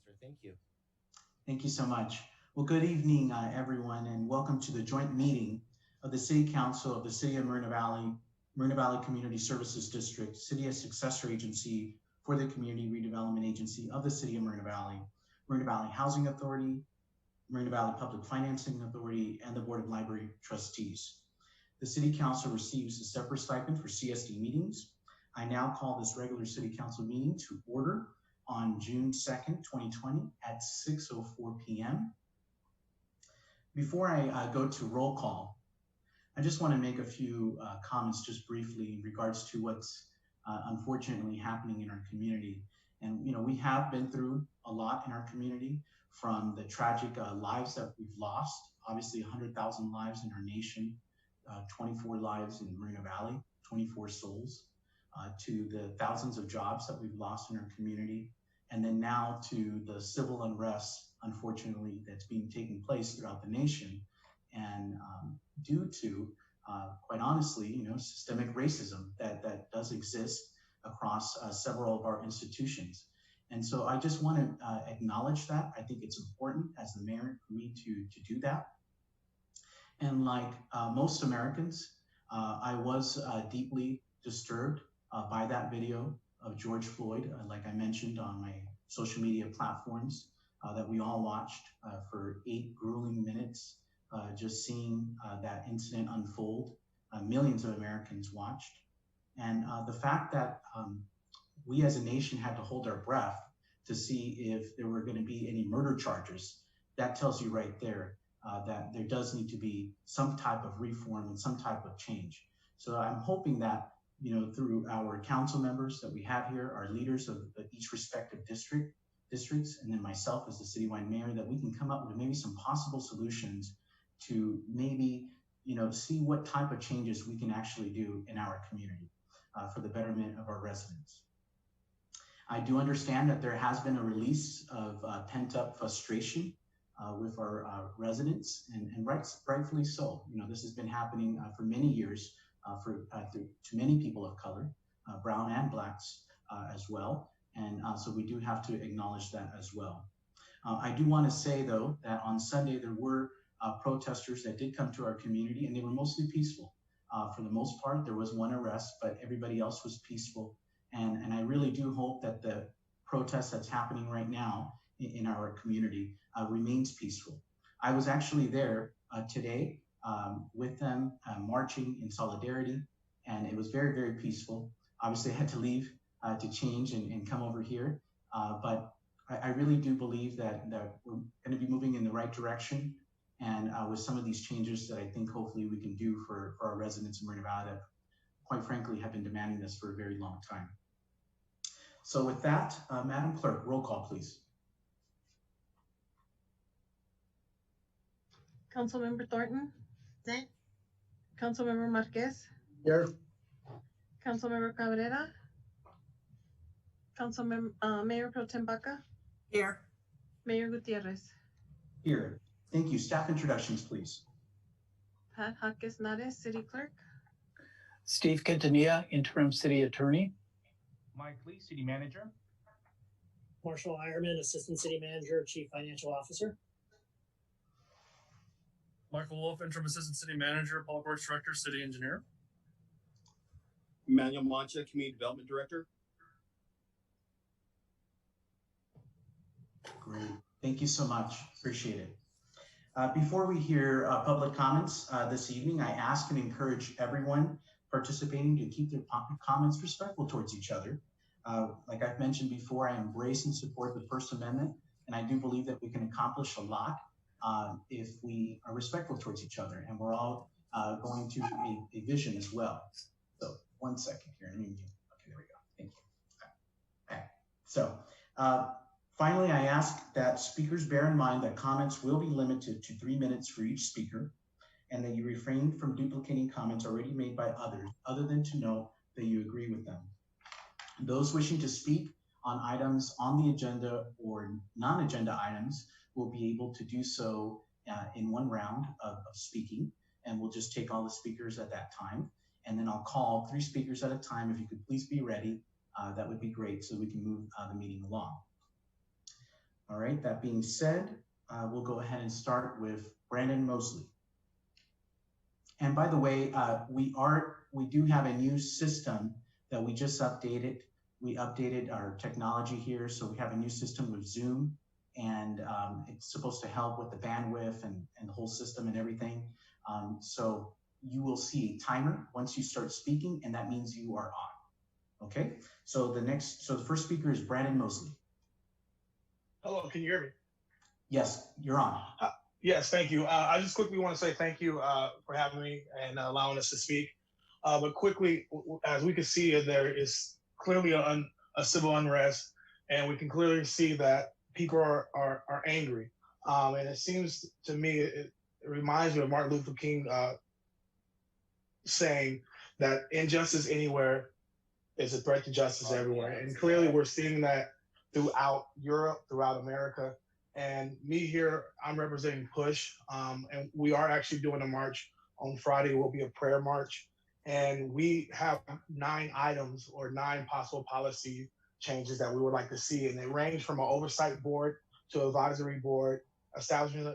sir. Thank you. Thank you so much. Well, good evening, everyone, and welcome to the joint meeting of the City Council of the City of Marina Valley Community Services District, City as Successor Agency for the Community Redevelopment Agency of the City of Marina Valley Housing Authority, Marina Valley Public Financing Authority, and the Board of Library Trustees. The City Council receives a separate stipend for CSD meetings. I now call this regular City Council meeting to order on June 2nd, 2020 at 6:04 p.m. Before I go to roll call, I just want to make a few comments just briefly in regards to what's unfortunately happening in our community. And we have been through a lot in our community, from the tragic lives that we've lost, obviously 100,000 lives in our nation, 24 lives in Marina Valley, 24 souls, to the thousands of jobs that we've lost in our community, and then now to the civil unrest, unfortunately, that's being taking place throughout the nation, and due to, quite honestly, systemic racism that does exist across several of our institutions. And so I just want to acknowledge that. I think it's important as the mayor for me to do that. And like most Americans, I was deeply disturbed by that video of George Floyd, like I mentioned on my social media platforms, that we all watched for 8 grueling minutes, just seeing that incident unfold. Millions of Americans watched. And the fact that we as a nation had to hold our breath to see if there were going to be any murder charges, that tells you right there that there does need to be some type of reform and some type of change. So I'm hoping that, through our council members that we have here, our leaders of each respective districts, and then myself as the citywide mayor, that we can come up with maybe some possible solutions to maybe, see what type of changes we can actually do in our community for the betterment of our residents. I do understand that there has been a release of pent-up frustration with our residents, and rightfully so. This has been happening for many years to many people of color, brown and blacks as well. And so we do have to acknowledge that as well. I do want to say, though, that on Sunday there were protesters that did come to our community, and they were mostly peaceful. For the most part, there was one arrest, but everybody else was peaceful. And I really do hope that the protest that's happening right now in our community remains peaceful. I was actually there today with them, marching in solidarity, and it was very, very peaceful. Obviously, I had to leave to change and come over here, but I really do believe that we're going to be moving in the right direction, and with some of these changes that I think hopefully we can do for our residents in Marina Valley that, quite frankly, have been demanding this for a very long time. So with that, Madam Clerk, roll call, please. Councilmember Thornton? Present. Councilmember Marquez? Here. Councilmember Cabrera? Mayor Pro Tem Baca? Here. Mayor Gutierrez? Here. Thank you. Staff introductions, please. Pat Jaques Nares, City Clerk. Steve Quintanilla, Interim City Attorney. Mike Lee, City Manager. Marshall Ironman, Assistant City Manager, Chief Financial Officer. Michael Wolfe, Interim Assistant City Manager, Public Works Director, City Engineer. Emmanuel Mancha, Community Development Director. Great. Thank you so much. Appreciate it. Before we hear public comments this evening, I ask and encourage everyone participating to keep their comments respectful towards each other. Like I've mentioned before, I embrace and support the First Amendment, and I do believe that we can accomplish a lot if we are respectful towards each other, and we're all going to a vision as well. So 1 second here. Okay, there we go. Thank you. Okay. So finally, I ask that speakers bear in mind that comments will be limited to 3 minutes for each speaker, and that you refrain from duplicating comments already made by others, other than to know that you agree with them. Those wishing to speak on items on the agenda or non-agenda items will be able to do so in one round of speaking, and we'll just take all the speakers at that time. And then I'll call 3 speakers at a time. If you could please be ready, that would be great, so we can move the meeting along. All right, that being said, we'll go ahead and start with Brandon Mosley. And by the way, we do have a new system that we just updated. We updated our technology here, so we have a new system with Zoom, and it's supposed to help with the bandwidth and the whole system and everything. So you will see a timer once you start speaking, and that means you are on. Okay, so the first speaker is Brandon Mosley. Hello, can you hear me? Yes, you're on. Yes, thank you. I just quickly want to say thank you for having me and allowing us to speak. But quickly, as we can see, there is clearly a civil unrest, and we can clearly see that people are angry. And it seems to me, it reminds me of Martin Luther King saying that injustice anywhere is a threat to justice everywhere. And clearly we're seeing that throughout Europe, throughout America. And me here, I'm representing PUSH, and we are actually doing a march on Friday. It will be a prayer march. And we have 9 items or 9 possible policy changes that we would like to see. And they range from an oversight board to advisory board, establishment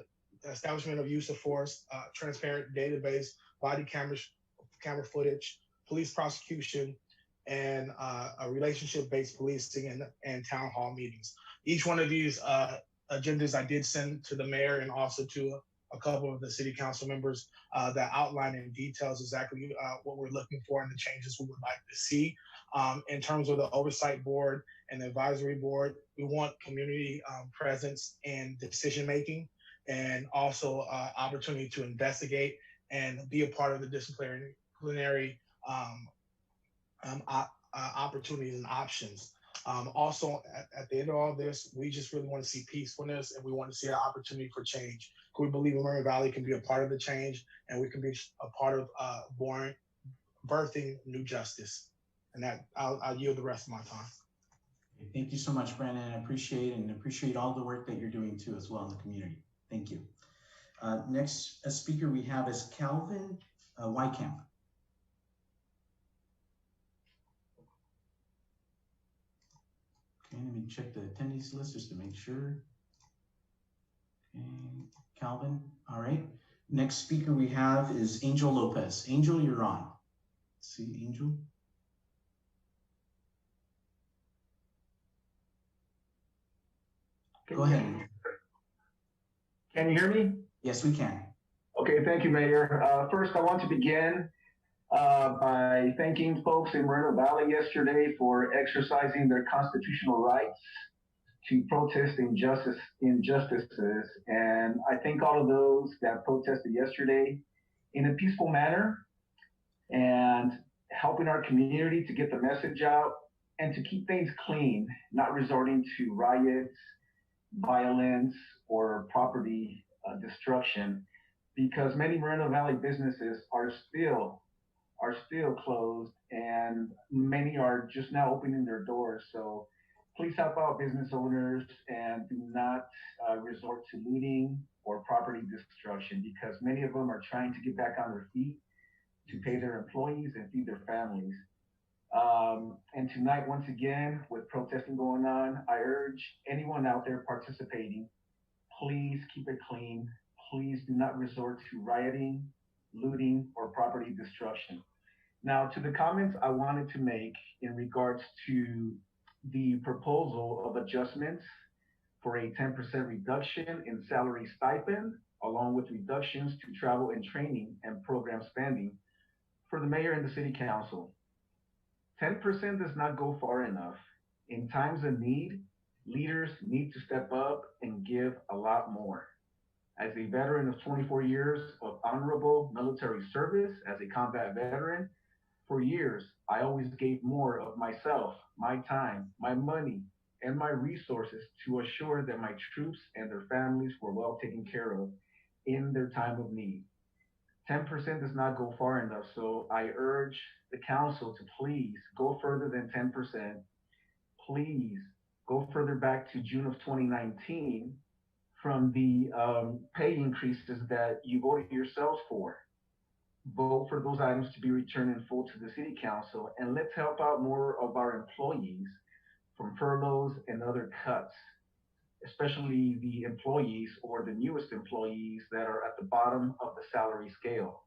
of use of force, transparent database, body camera footage, police prosecution, and a relationship-based policing and town hall meetings. Each one of these agendas I did send to the mayor and also to a couple of the city council members that outline in details exactly what we're looking for and the changes we would like to see. In terms of the oversight board and the advisory board, we want community presence and decision-making, and also opportunity to investigate and be a part of the disciplinary opportunities and options. Also, at the end of all this, we just really want to see peacefulness, and we want to see an opportunity for change. We believe Murray Valley can be a part of the change, and we can be a part of birthing new justice. And that I'll yield the rest of my time. Thank you so much, Brandon. I appreciate all the work that you're doing too as well in the community. Thank you. Next speaker we have is Calvin Wycamp. Okay, let me check the attendees list just to make sure. Okay, Calvin, all right. Next speaker we have is Angel Lopez. Angel, you're on. Let's see, Angel. Go ahead. Can you hear me? Yes, we can. Okay, thank you, Mayor. First, I want to begin by thanking folks in Moreno Valley yesterday for exercising their constitutional rights to protest injustices. And I thank all of those that protested yesterday in a peaceful manner and helping our community to get the message out and to keep things clean, not resorting to riots, violence, or property destruction, because many Moreno Valley businesses are still closed, and many are just now opening their doors. So please help out business owners and do not resort to looting or property destruction, because many of them are trying to get back on their feet to pay their employees and feed their families. And tonight, once again, with protesting going on, I urge anyone out there participating, please keep it clean. Please do not resort to rioting, looting, or property destruction. Now, to the comments I wanted to make in regards to the proposal of adjustments for a 10% reduction in salary stipend, along with reductions to travel and training and program spending for the mayor and the city council. 10% does not go far enough. In times of need, leaders need to step up and give a lot more. As a veteran of 24 years of honorable military service as a combat veteran, for years, I always gave more of myself, my time, my money, and my resources to assure that my troops and their families were well taken care of in their time of need. 10% does not go far enough, so I urge the council to please go further than 10%. Please go further back to June of 2019 from the pay increases that you voted yourselves for. Vote for those items to be returned in full to the city council, and let's help out more of our employees from furloughs and other cuts. especially the employees or the newest employees that are at the bottom of the salary scale.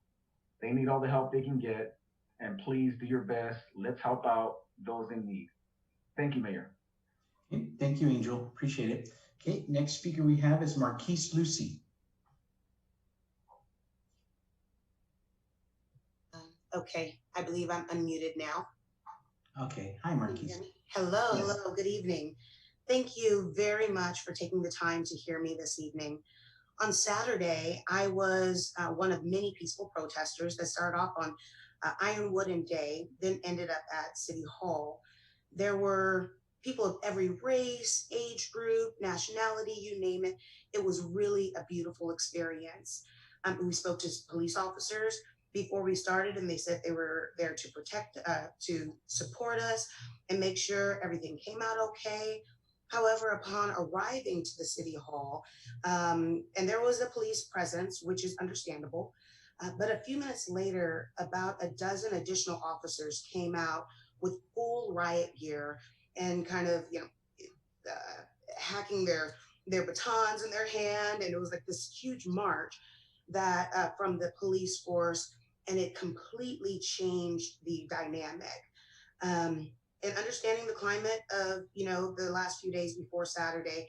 They need all the help they can get, and please do your best. Let's help out those in need. Thank you, Mayor. Okay, thank you, Angel. Appreciate it. Okay, next speaker we have is Marquise Lucy. Okay, I believe I'm unmuted now. Okay, hi, Can you Marquise. hear me? Hello, Yes. hello, good evening. Thank you very much for taking the time to hear me this evening. On Saturday, I was one of many peaceful protesters that started off on Ironwood and Day, then ended up at City Hall. There were people of every race, age group, nationality, you name it. It was really a beautiful experience. We spoke to police officers before we started, and they said they were there to protect, to support us and make sure everything came out okay. However, upon arriving to the City Hall, and there was a police presence, which is understandable, but a few minutes later, about a dozen additional officers came out with full riot gear and kind of, hacking their batons in their hand, and it was like this huge march that from the police force, and it completely changed the dynamic. And understanding the climate of the last few days before Saturday,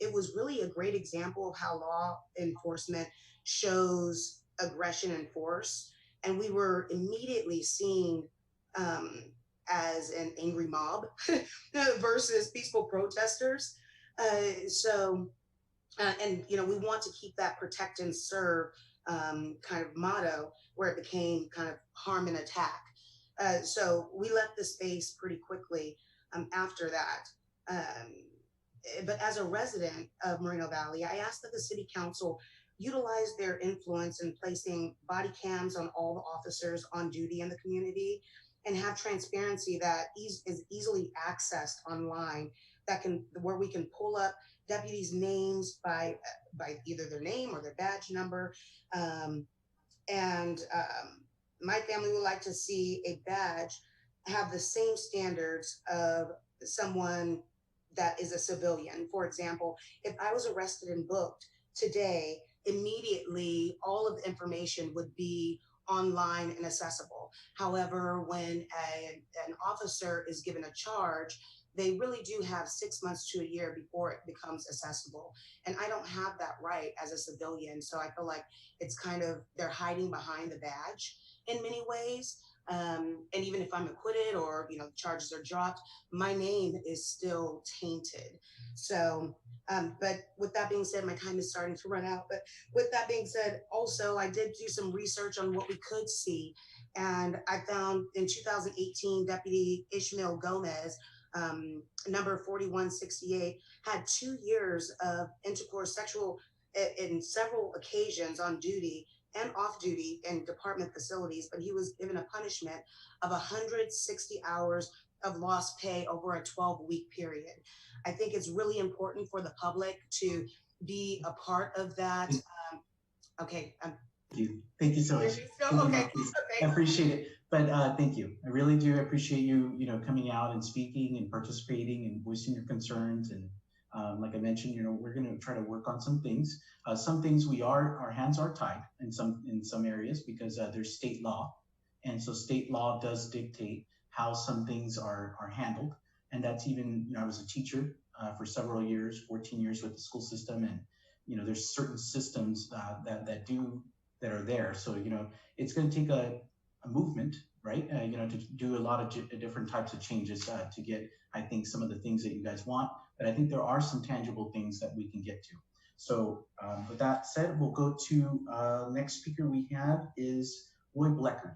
it was really a great example of how law enforcement shows aggression and force, and we were immediately seen as an angry mob versus peaceful protesters. And we want to keep that protect and serve kind of motto, where it became kind of harm and attack. So we left the space pretty quickly after that. But as a resident of Moreno Valley, I asked that the city council utilize their influence in placing body cams on all the officers on duty in the community, and have transparency that is easily accessed online, where we can pull up deputies' names by either their name or their badge number. My family would like to see a badge have the same standards of someone that is a civilian. For example, if I was arrested and booked today, immediately all of the information would be online and accessible. However, when an officer is given a charge, they really do have 6 months to a year before it becomes accessible. And I don't have that right as a civilian. So I feel like it's kind of, they're hiding behind the badge in many ways. And even if I'm acquitted or, the charges are dropped, my name is still tainted. So, but with that being said, my time is starting to run out. But with that being said, also, I did do some research on what we could see. And I found in 2018, Deputy Ishmael Gomez, number 4168, had 2 years of intercourse sexual in several occasions on duty and off duty in department facilities, but he was given a punishment of 160 hours of lost pay over a 12-week period. I think it's really important for the public to be a part of that. Okay. Thank you so much. Okay. I appreciate it. But thank you. I really do appreciate you, coming out and speaking and participating and voicing your concerns. And like I mentioned, we're going to try to work on some things. Some things our hands are tied in some areas because there's state law. And so state law does dictate how some things are handled. And that's even, I was a teacher for several years, 14 years with the school system. And, there's certain systems that are there. So, it's going to take a movement, right? To do a lot of different types of changes to get, I think, some of the things that you guys want. But I think there are some tangible things that we can get to. So with that said, we'll go to next speaker we have is Roy Bleckard.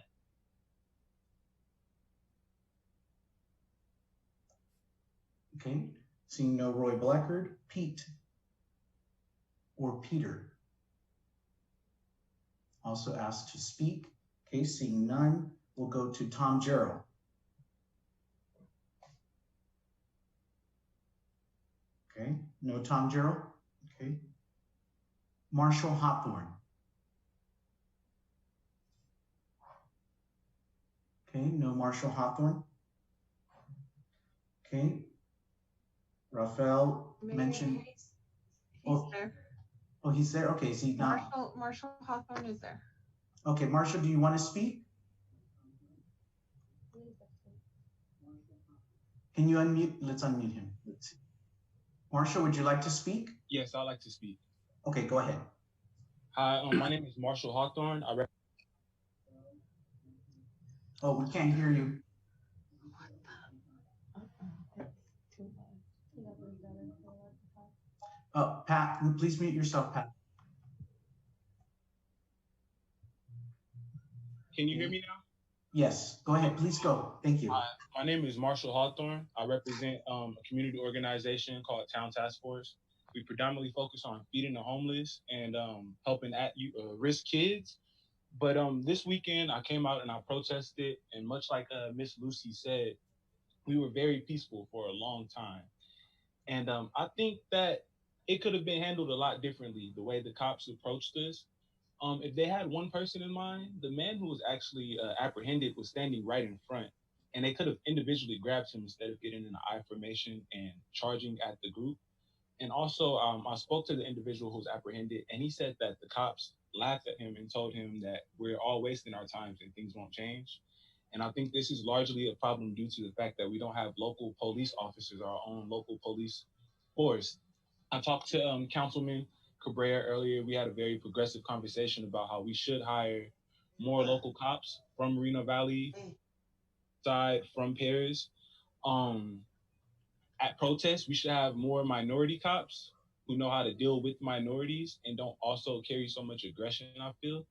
Okay, seeing no Roy Bleckard, Pete or Peter. Also asked to speak. Okay, seeing none, we'll go to Tom Jarrell. Okay, no Tom Jarrell. Okay. Marshall Hawthorne. Okay, no Marshall Hawthorne. Okay. Rafael mentioned. He's Oh. there. Oh, he's there? Okay, is he not? Marshall Hawthorne is there. Okay, Marshall, do you want to speak? Can you unmute? Let's unmute him. Let's see. Marshall, would you like to speak? Yes, I'd like to speak. Okay, go ahead. Hi, my name is Marshall Hawthorne. Oh, we can't hear you. Pat, please mute yourself, Pat. Can you hear me now? Yes, go ahead. Please go. Thank you. My name is Marshall Hawthorne. I represent a community organization called Town Task Force. We predominantly focus on feeding the homeless and helping at-risk kids. But this weekend, I came out and I protested. And much like Miss Lucy said, we were very peaceful for a long time. And I think that it could have been handled a lot differently, the way the cops approached us. If they had one person in mind, the man who was actually apprehended was standing right in front, and they could have individually grabbed him instead of getting in an I formation and charging at the group. And also, I spoke to the individual who was apprehended, and he said that the cops laughed at him and told him that we're all wasting our times and things won't change. And I think this is largely a problem due to the fact that we don't have local police officers, our own local police force. I talked to Councilman Cabrera earlier. We had a very progressive conversation about how we should hire more local cops from Moreno Valley side, from Paris. At protests, we should have more minority cops who know how to deal with minorities and don't also carry so much aggression, I feel.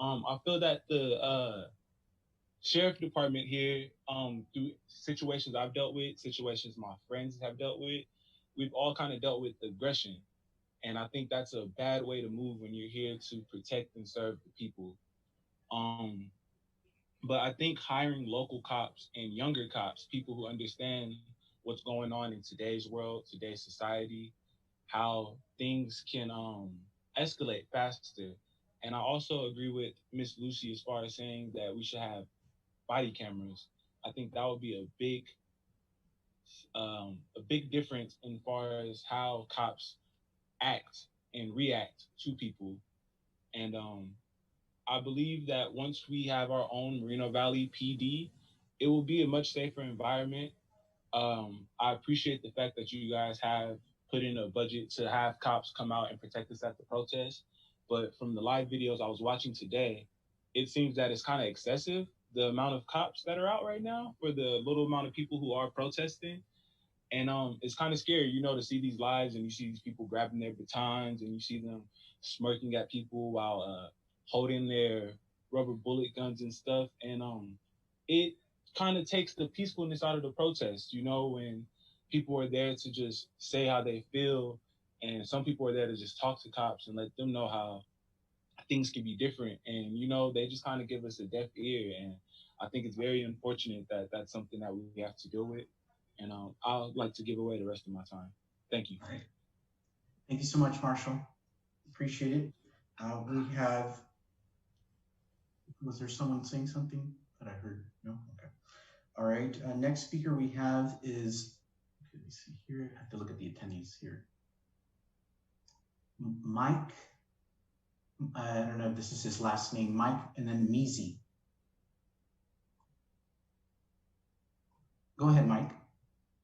I feel that the sheriff department here, through situations I've dealt with, situations my friends have dealt with, we've all kind of dealt with aggression. And I think that's a bad way to move when you're here to protect and serve the people. But I think hiring local cops and younger cops, people who understand what's going on in today's world, today's society, how things can escalate faster. And I also agree with Miss Lucy as far as saying that we should have body cameras. I think that would be a big difference in far as how cops act and react to people. And I believe that once we have our own Moreno Valley PD, it will be a much safer environment. I appreciate the fact that you guys have put in a budget to have cops come out and protect us at the protest. But from the live videos I was watching today, it seems that it's kind of excessive, the amount of cops that are out right now for the little amount of people who are protesting. And it's kind of scary, to see these lives and you see these people grabbing their batons and you see them smirking at people while holding their rubber bullet guns and stuff. And it kind of takes the peacefulness out of the protest, when people are there to just say how they feel. And some people are there to just talk to cops and let them know how things can be different. And, they just kind of give us a deaf ear. And I think it's very unfortunate that that's something that we have to deal with. And I'd like to give away the rest of my time. Thank you. All right. Thank you so much, Marshall. Appreciate it. We have, was there someone saying something that I heard? No? Okay. All right. Next speaker we have is, let me see here. I have to look at the attendees here. Mike, I don't know if this is his last name, Mike, and then Meezy. Go ahead, Mike.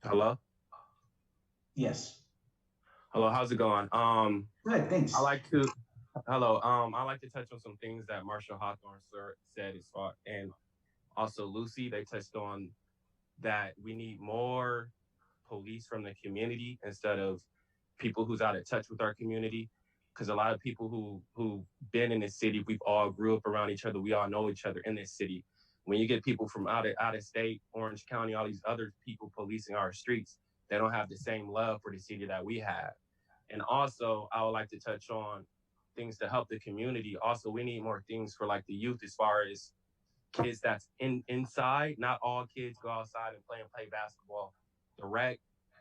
Hello? Yes. Hello, how's it going? Good, thanks. I like to touch on some things that Marshall Hawthorne said as far, and also Lucy, they touched on that we need more police from the community instead of people who's out of touch with our community. Because a lot of people who've been in this city, we've all grew up around each other. We all know each other in this city. When you get people from out of state, Orange County, all these other people policing our streets, they don't have the same love for the city that we have. And also, I would like to touch on things to help the community. Also, we need more things for like the youth as far as kids that's inside. Not all kids go outside and play basketball. The rec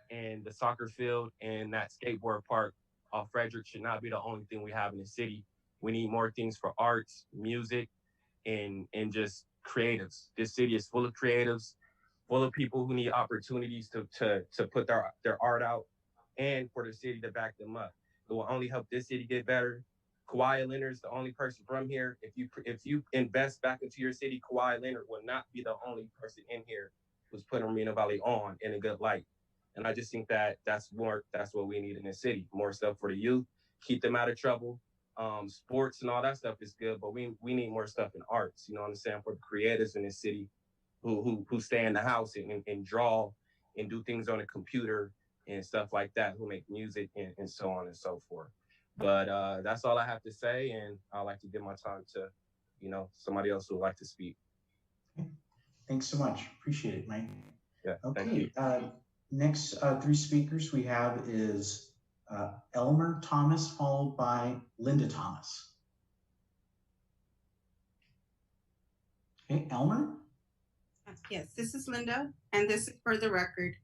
and the soccer field and that skateboard park off Frederick should not be the only thing we have in the city. We need more things for arts, music, and just creatives. This city is full of creatives, full of people who need opportunities to put their art out, and for the city to back them up. It will only help this city get better. Kawhi Leonard's the only person from here. If you invest back into your city, Kawhi Leonard will not be the only person in here who's putting Moreno Valley on in a good light. And I just think that that's what we need in the city. More stuff for the youth, keep them out of trouble. Sports and all that stuff is good, but we need more stuff in arts. You know what I'm saying? For the creators in this city who stay in the house and draw and do things on a computer and stuff like that, who make music and so on and so forth. But that's all I have to say, and I'd like to give my time to, somebody else who would like to speak. Okay. Thanks so much. Appreciate it, Mike. Yeah. Okay. Next three speakers we have is Elmer Thomas, followed by Linda Thomas. Okay, Elmer? Yes, this is Linda, and this is for the record.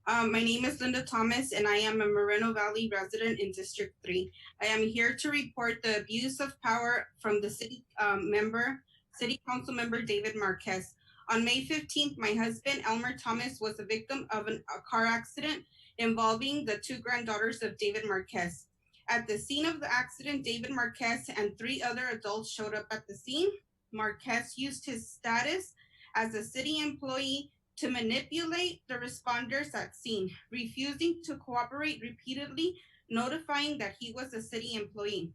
My name is Linda Thomas, and I am a Moreno Valley resident in District 3. I am here to report the abuse of power from the City Council member David Marquez. On May 15th, my husband, Elmer Thomas, was a victim of a car accident involving the two granddaughters of David Marquez. At the scene of the accident, David Marquez and 3 other adults showed up at the scene. Marquez used his status as a city employee to manipulate the responders at scene, refusing to cooperate repeatedly, notifying that he was a city employee.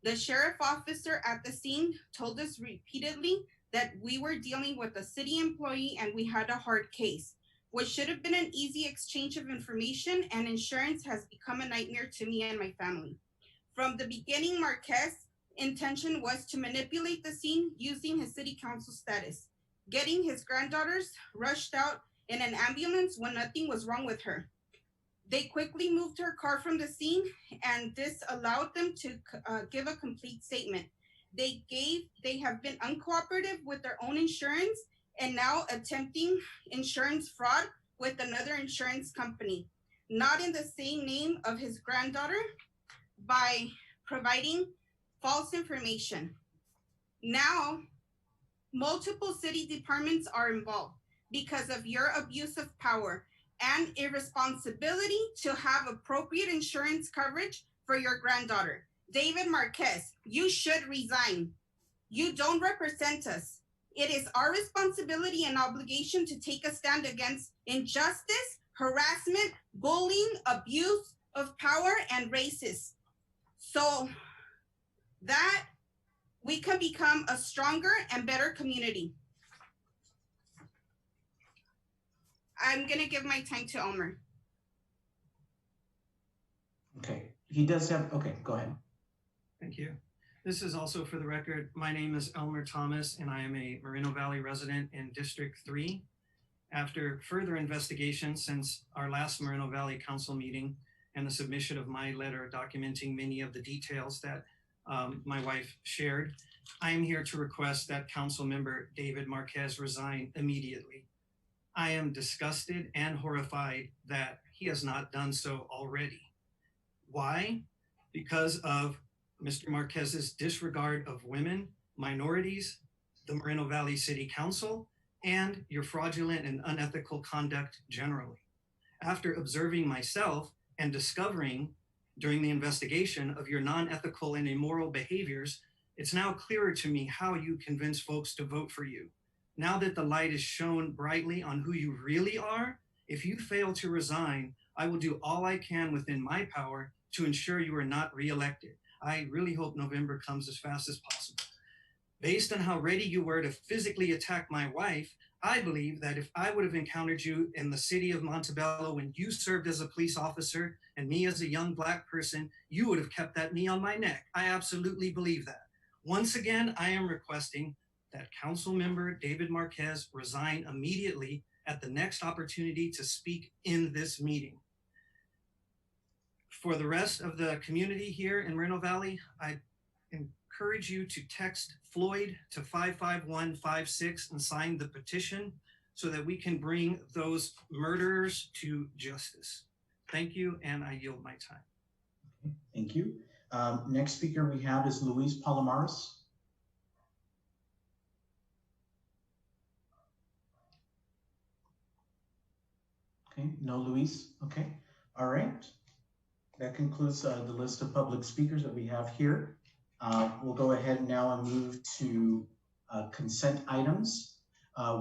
The sheriff officer at the scene told us repeatedly that we were dealing with a city employee and we had a hard case. What should have been an easy exchange of information and insurance has become a nightmare to me and my family. From the beginning, Marquez's intention was to manipulate the scene using his city council status, getting his granddaughters rushed out in an ambulance when nothing was wrong with her. They quickly moved her car from the scene, and this allowed them to give a complete statement. They have been uncooperative with their own insurance and now attempting insurance fraud with another insurance company, not in the same name of his granddaughter, by providing false information. Now, multiple city departments are involved because of your abuse of power and irresponsibility to have appropriate insurance coverage for your granddaughter. David Marquez, you should resign. You don't represent us. It is our responsibility and obligation to take a stand against injustice, harassment, bullying, abuse of power, and racism, so that we can become a stronger and better community. I'm gonna give my time to Elmer. Okay, he does have, okay, go ahead. Thank you. This is also for the record. My name is Elmer Thomas, and I am a Moreno Valley resident in District 3. After further investigation since our last Moreno Valley Council meeting and the submission of my letter documenting many of the details that my wife shared, I am here to request that Council Member David Marquez resign immediately. I am disgusted and horrified that he has not done so already. Why? Because of Mr. Marquez's disregard of women, minorities, the Moreno Valley City Council, and your fraudulent and unethical conduct generally. After observing myself and discovering during the investigation of your non-ethical and immoral behaviors, it's now clearer to me how you convince folks to vote for you. Now that the light is shone brightly on who you really are, if you fail to resign, I will do all I can within my power to ensure you are not reelected. I really hope November comes as fast as possible. Based on how ready you were to physically attack my wife, I believe that if I would have encountered you in the city of Montebello when you served as a police officer and me as a young Black person, you would have kept that knee on my neck. I absolutely believe that. Once again, I am requesting that Council Member David Marquez resign immediately at the next opportunity to speak in this meeting. For the rest of the community here in Moreno Valley, I encourage you to text Floyd to 55156 and sign the petition so that we can bring those murderers to justice. Thank you, and I yield my time. Okay, thank you. Next speaker we have is Luis Palomares. Okay, no Luis. Okay, all right. That concludes the list of public speakers that we have here. We'll go ahead now and move to consent items.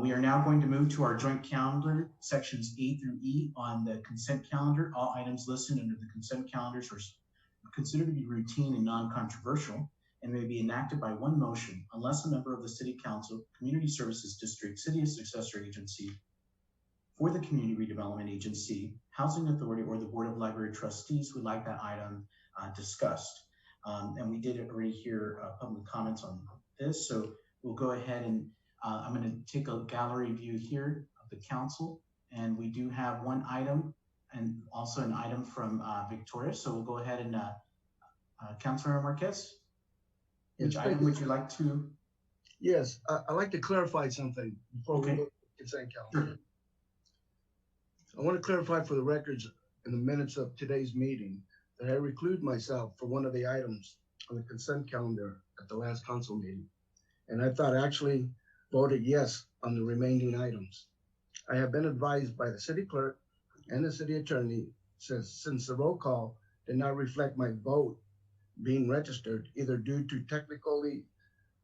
We are now going to move to our joint calendar, sections A through E on the consent calendar. All items listed under the consent calendars are considered to be routine and non-controversial and may be enacted by one motion unless a member of the City Council, Community Services District, City Successor Agency, for the Community Redevelopment Agency, Housing Authority, or the Board of Library Trustees would like that item discussed. And we did already hear public comments on this, so we'll go ahead and I'm going to take a gallery view here of the council, and we do have one item and also an item from Victoria. So we'll go ahead and Councilor Marquez, which item would you like to? Yes, I'd like to clarify something before we look at the consent calendar. Sure. I want to clarify for the records in the minutes of today's meeting that I reclude myself for one of the items on the consent calendar at the last council meeting. And I thought actually voted yes on the remaining items. I have been advised by the city clerk and the city attorney since the roll call did not reflect my vote being registered, either due to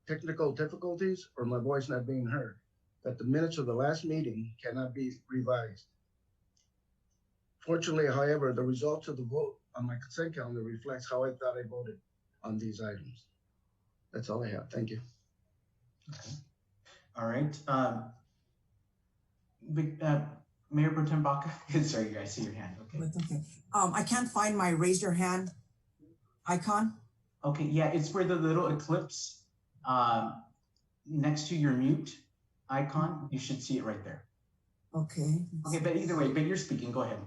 technical difficulties or my voice not being heard, that the minutes of the last meeting cannot be revised. Fortunately, however, the results of the vote on my consent calendar reflects how I thought I voted on these items. That's all I have. Thank you. Okay. All right. Mayor Pro Tem Baca, sorry, I see your hand. Okay. Okay. I can't find my raise your hand icon. Okay, yeah, it's for the little eclipse next to your mute icon. You should see it right there. Okay. Okay, but either way, but you're speaking. Go ahead.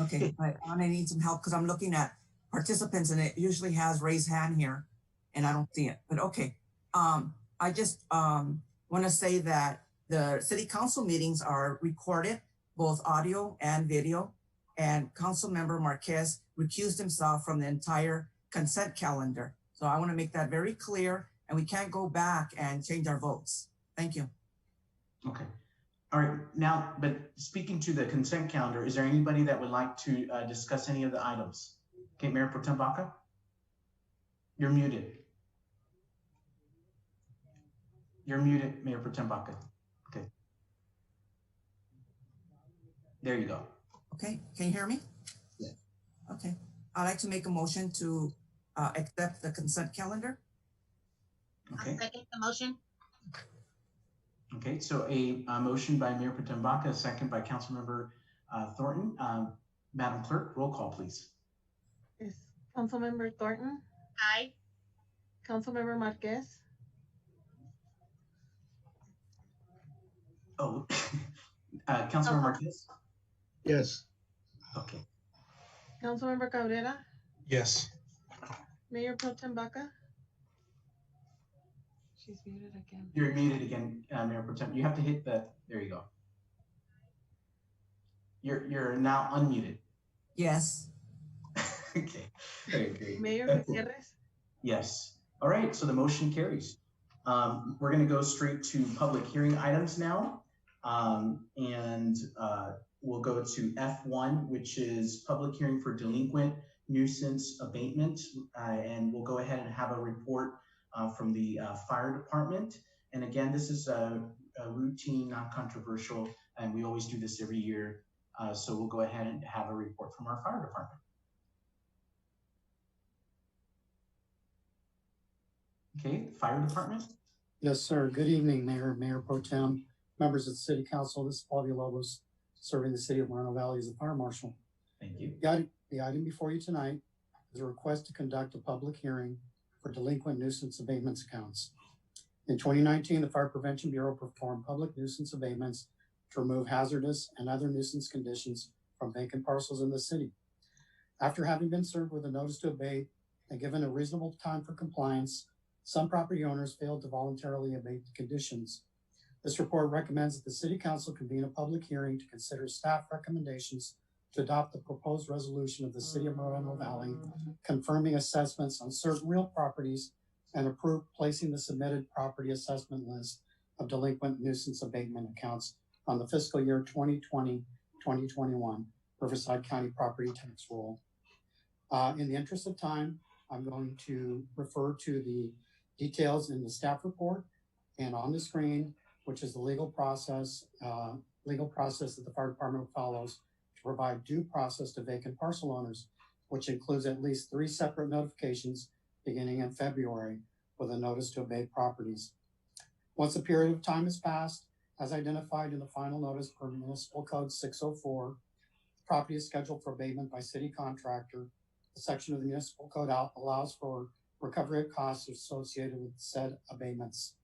Okay, I need some help because I'm looking at participants and it usually has raised hand here and I don't see it, but okay. I just want to say that the city council meetings are recorded, both audio and video, and Council Member Marquez recused himself from the entire consent calendar. So I want to make that very clear, and we can't go back and change our votes. Thank you. Okay. All right. Now, but speaking to the consent calendar, is there anybody that would like to discuss any of the items? Okay, Mayor Pro Tem Baca, you're muted. You're muted, Mayor Pro Tem Baca. Okay. There you go. Okay, can you hear me? Yeah. Okay, I'd like to make a motion to accept the consent calendar. Okay. I'll second the motion. Okay, so a motion by Mayor Pro Tem Baca, a second by Councilmember Thornton. Madam Clerk, roll call, please. Yes. Councilmember Thornton, Aye. Councilmember Marquez, Oh, Councilmember Marquez? Yes. Okay. Councilmember Cabrera, Yes. Mayor Pro Tem Baca. She's muted again. You're muted again, Mayor Pro Tem. You have to hit the, there you go. You're now unmuted. Yes. Okay, very great. Mayor Gutierrez. Yes. All right, so the motion carries. We're gonna go straight to public hearing items now. We'll go to F1, which is public hearing for delinquent nuisance abatement. And we'll go ahead and have a report from the fire department. And again, this is a routine, non-controversial, and we always do this every year. So we'll go ahead and have a report from our fire department. Okay, fire department. Yes, sir. Good evening, Mayor Pro Tem, members of the City Council. This is Paul Lopez, serving the City of Moreno Valley as the Fire Marshal. Thank you. The item before you tonight is a request to conduct a public hearing for delinquent nuisance abatements accounts. In 2019, the Fire Prevention Bureau performed public nuisance abatements to remove hazardous and other nuisance conditions from vacant parcels in the city. After having been served with a notice to abate and given a reasonable time for compliance, some property owners failed to voluntarily abate the conditions. This report recommends that the City Council convene a public hearing to consider staff recommendations to adopt the proposed resolution of the City of Moreno Valley, confirming assessments on certain real properties and approve placing the submitted property assessment list of delinquent nuisance abatement accounts on the fiscal year 2020-2021 Riverside County property tax rule. In the interest of time, I'm going to refer to the details in the staff report and on the screen, which is the legal process that the fire department follows to provide due process to vacant parcel owners, which includes at least 3 separate notifications beginning in February with a notice to abate properties. Once a period of time has passed, as identified in the final notice per Municipal Code 604, the property is scheduled for abatement by city contractor. The section of the Municipal Code allows for recovery of costs associated with said abatements.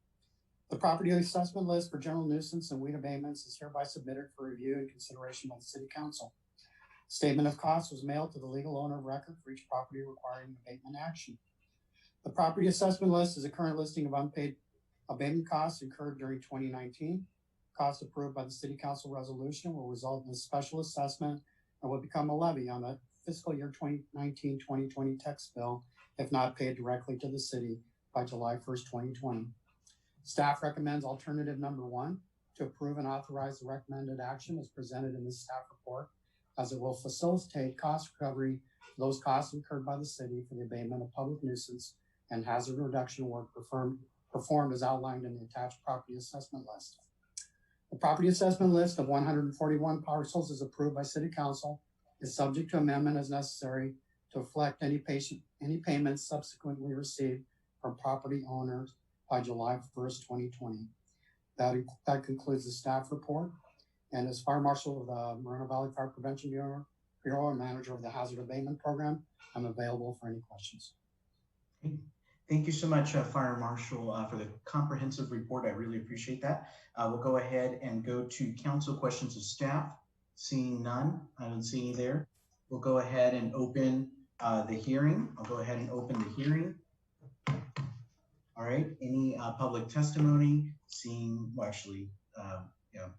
The property assessment list for general nuisance and weed abatements is hereby submitted for review and consideration by the City Council. Statement of costs was mailed to the legal owner of record for each property requiring abatement action. The property assessment list is a current listing of unpaid abatement costs incurred during 2019. Costs approved by the City Council resolution will result in a special assessment and will become a levy on the fiscal year 2019-2020 tax bill if not paid directly to the city by July 1st, 2020. Staff recommends alternative number 1 to approve and authorize the recommended action as presented in the staff report, as it will facilitate cost recovery for those costs incurred by the city for the abatement of public nuisance and hazard reduction work performed as outlined in the attached property assessment list. The property assessment list of 141 parcels is approved by City Council, is subject to amendment as necessary to reflect any payments subsequently received from property owners by July 1st, 2020. That concludes the staff report. And as Fire Marshal of the Moreno Valley Fire Prevention Bureau and manager of the Hazard Abatement Program, I'm available for any questions. Thank you so much, Fire Marshal, for the comprehensive report. I really appreciate that. We'll go ahead and go to council questions of staff. Seeing none, I don't see any there. We'll go ahead and open the hearing. I'll go ahead and open the hearing. All right, any public testimony? Seeing, well, actually,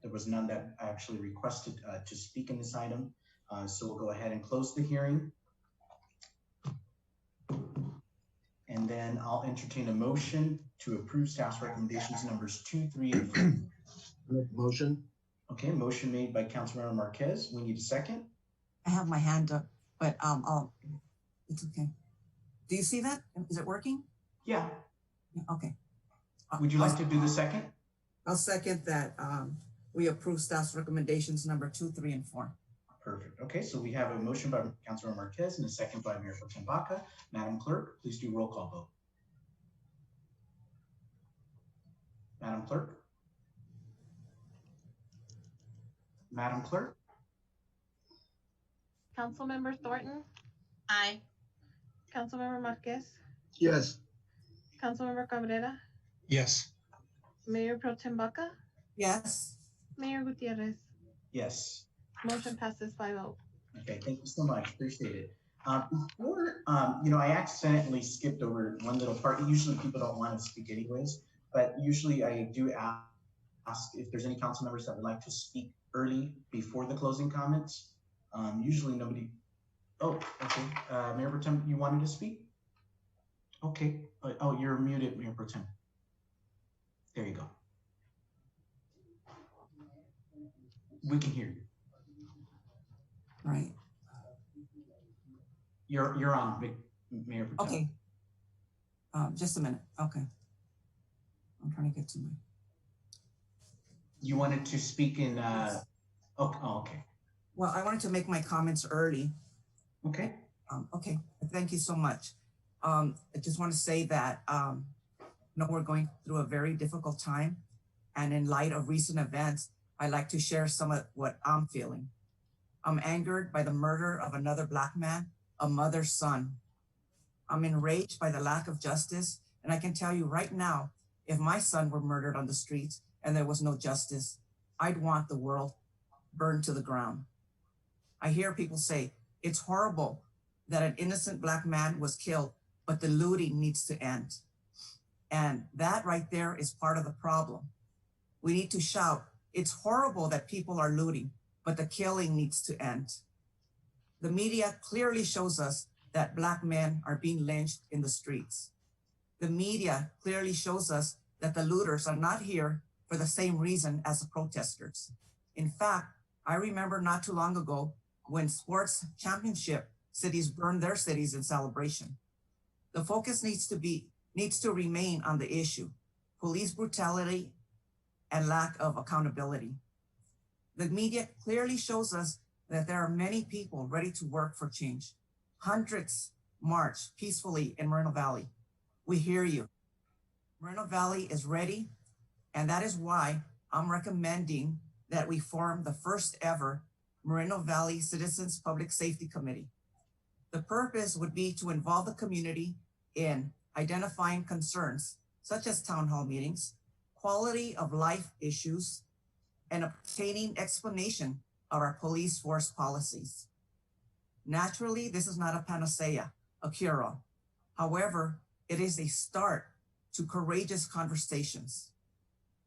there was none that actually requested to speak in this item. So we'll go ahead and close the hearing. And then I'll entertain a motion to approve staff's recommendations numbers 2, 3, and 4. Motion. Okay, motion made by Councilmember Marquez. We need a second. I have my hand up, but it's okay. Do you see that? Is it working? Yeah. Okay. Would you like to do the second? I'll second that we approve staff's recommendations number 2, 3, and 4. Perfect. Okay, so we have a motion by Councilmember Marquez and a second by Mayor Pro Tem Baca. Madam Clerk, please do roll call vote. Madam Clerk? Madam Clerk? Councilmember Thornton? Aye. Councilmember Marquez? Yes. Councilmember Cabrera? Yes. Mayor Pro Tem Baca? Yes. Mayor Gutierrez? Yes. Motion passes 5-0. Okay, thank you so much. Appreciate it. Before, I accidentally skipped over one little part. Usually people don't want to speak anyways, but usually I do ask if there's any council members that would like to speak early before the closing comments. Usually nobody. Oh, okay. Mayor Pro Tem, you wanted to speak? Okay. Oh, you're muted, Mayor Pro Tem. There you go. We can hear you. Right. You're on, Mayor Pro Tem. Okay. Just a minute. Okay. I'm trying to get to my. You wanted to speak in. Okay. Well, I wanted to make my comments early. Okay. Okay. Thank you so much. I just want to say that we're going through a very difficult time, and in light of recent events, I'd like to share some of what I'm feeling. I'm angered by the murder of another Black man, a mother's son. I'm enraged by the lack of justice, and I can tell you right now, if my son were murdered on the streets and there was no justice, I'd want the world burned to the ground. I hear people say, it's horrible that an innocent Black man was killed, but the looting needs to end. And that right there is part of the problem. We need to shout, it's horrible that people are looting, but the killing needs to end. The media clearly shows us that Black men are being lynched in the streets. The media clearly shows us that the looters are not here for the same reason as the protesters. In fact, I remember not too long ago when sports championship cities burn their cities in celebration. The focus needs to remain on the issue, police brutality and lack of accountability. The media clearly shows us that there are many people ready to work for change. Hundreds march peacefully in Moreno Valley. We hear you. Moreno Valley is ready, and that is why I'm recommending that we form the first ever Moreno Valley Citizens Public Safety Committee. The purpose would be to involve the community in identifying concerns such as town hall meetings, quality of life issues, and obtaining explanation of our police force policies. Naturally, this is not a panacea, a cure-all. However, it is a start to courageous conversations.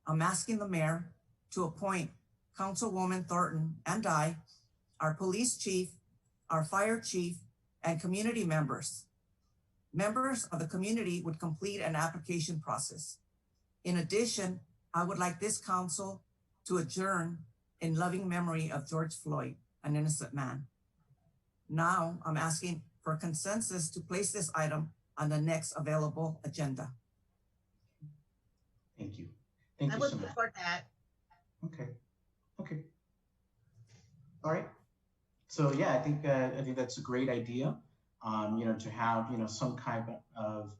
I'm asking the mayor to appoint Councilwoman Thornton and I, our police chief, our fire chief, and community members. Members of the community would complete an application process. In addition, I would like this council to adjourn in loving memory of George Floyd, an innocent man. Now, I'm asking for consensus to place this item on the next available agenda. Thank you. Thank I you would so much. support that. Okay. Okay. All right. So yeah, I think that's a great idea. To have some kind of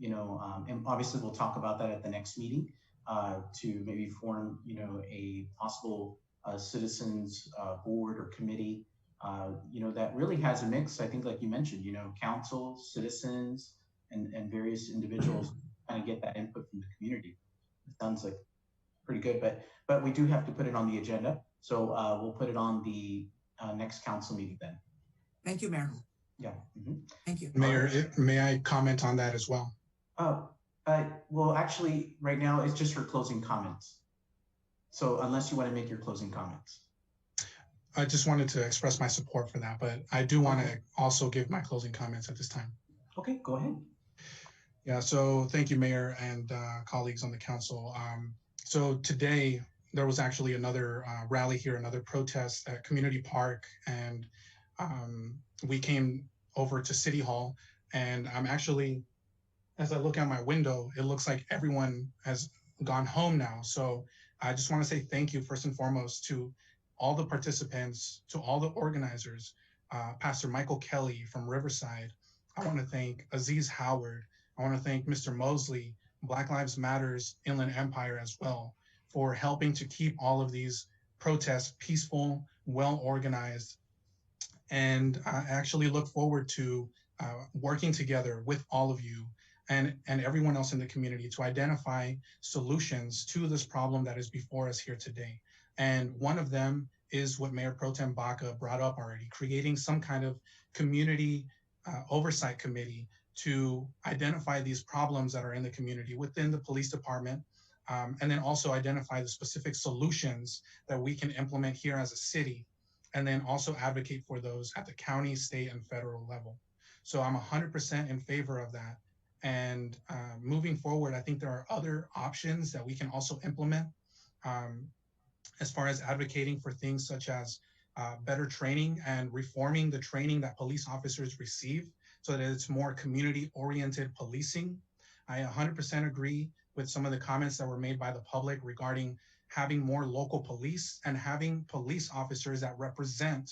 and obviously we'll talk about that at the next meeting to maybe form a possible citizens board or committee that really has a mix. I think, like you mentioned, council, citizens, and various individuals kind of get that input from the community. It sounds like pretty good, but we do have to put it on the agenda. So we'll put it on the next council meeting then. Thank you, Mayor. Yeah. Thank you. Mayor, may I comment on that as well? Well, actually, right now it's just for closing comments. So unless you want to make your closing comments. I just wanted to express my support for that, but I do want to also give my closing comments at this time. Okay, go ahead. Yeah, so thank you, Mayor and colleagues on the council. So today there was actually another rally here, another protest at Community Park, and we came over to City Hall, and I'm actually, as I look out my window, it looks like everyone has gone home now. So I just want to say thank you first and foremost to all the participants, to all the organizers, Pastor Michael Kelly from Riverside. I want to thank Aziz Howard. I want to thank Mr. Mosley, Black Lives Matters Inland Empire as well, for helping to keep all of these protests peaceful, well-organized. And I actually look forward to working together with all of you and everyone else in the community to identify solutions to this problem that is before us here today. And one of them is what Mayor Pro Tem Baca brought up already, creating some kind of community oversight committee to identify these problems that are in the community within the police department, and then also identify the specific solutions that we can implement here as a city, and then also advocate for those at the county, state, and federal level. So I'm 100% in favor of that. And moving forward, I think there are other options that we can also implement as far as advocating for things such as better training and reforming the training that police officers receive so that it's more community-oriented policing. I 100% agree with some of the comments that were made by the public regarding having more local police and having police officers that represent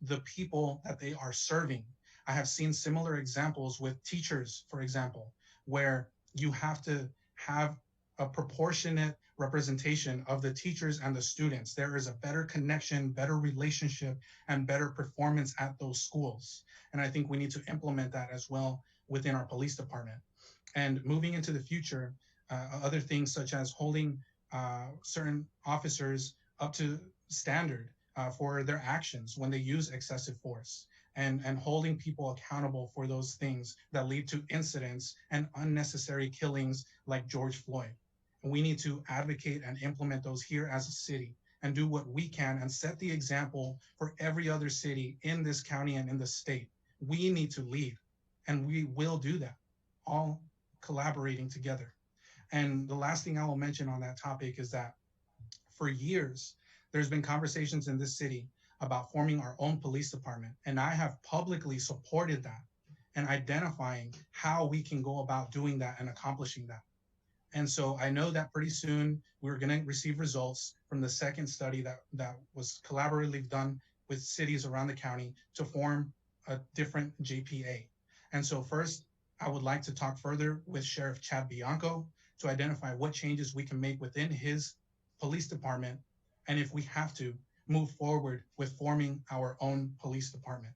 the people that they are serving. I have seen similar examples with teachers, for example, where you have to have a proportionate representation of the teachers and the students. There is a better connection, better relationship, and better performance at those schools. And I think we need to implement that as well within our police department. And moving into the future, other things such as holding certain officers up to standard for their actions when they use excessive force, and holding people accountable for those things that lead to incidents and unnecessary killings like George Floyd. And we need to advocate and implement those here as a city and do what we can and set the example for every other city in this county and in the state. We need to lead, and we will do that, all collaborating together. And the last thing I will mention on that topic is that for years, there's been conversations in this city about forming our own police department. And I have publicly supported that and identifying how we can go about doing that and accomplishing that. And so I know that pretty soon we're going to receive results from the second study that was collaboratively done with cities around the county to form a different JPA. And so first, I would like to talk further with Sheriff Chad Bianco to identify what changes we can make within his police department, and if we have to, move forward with forming our own police department.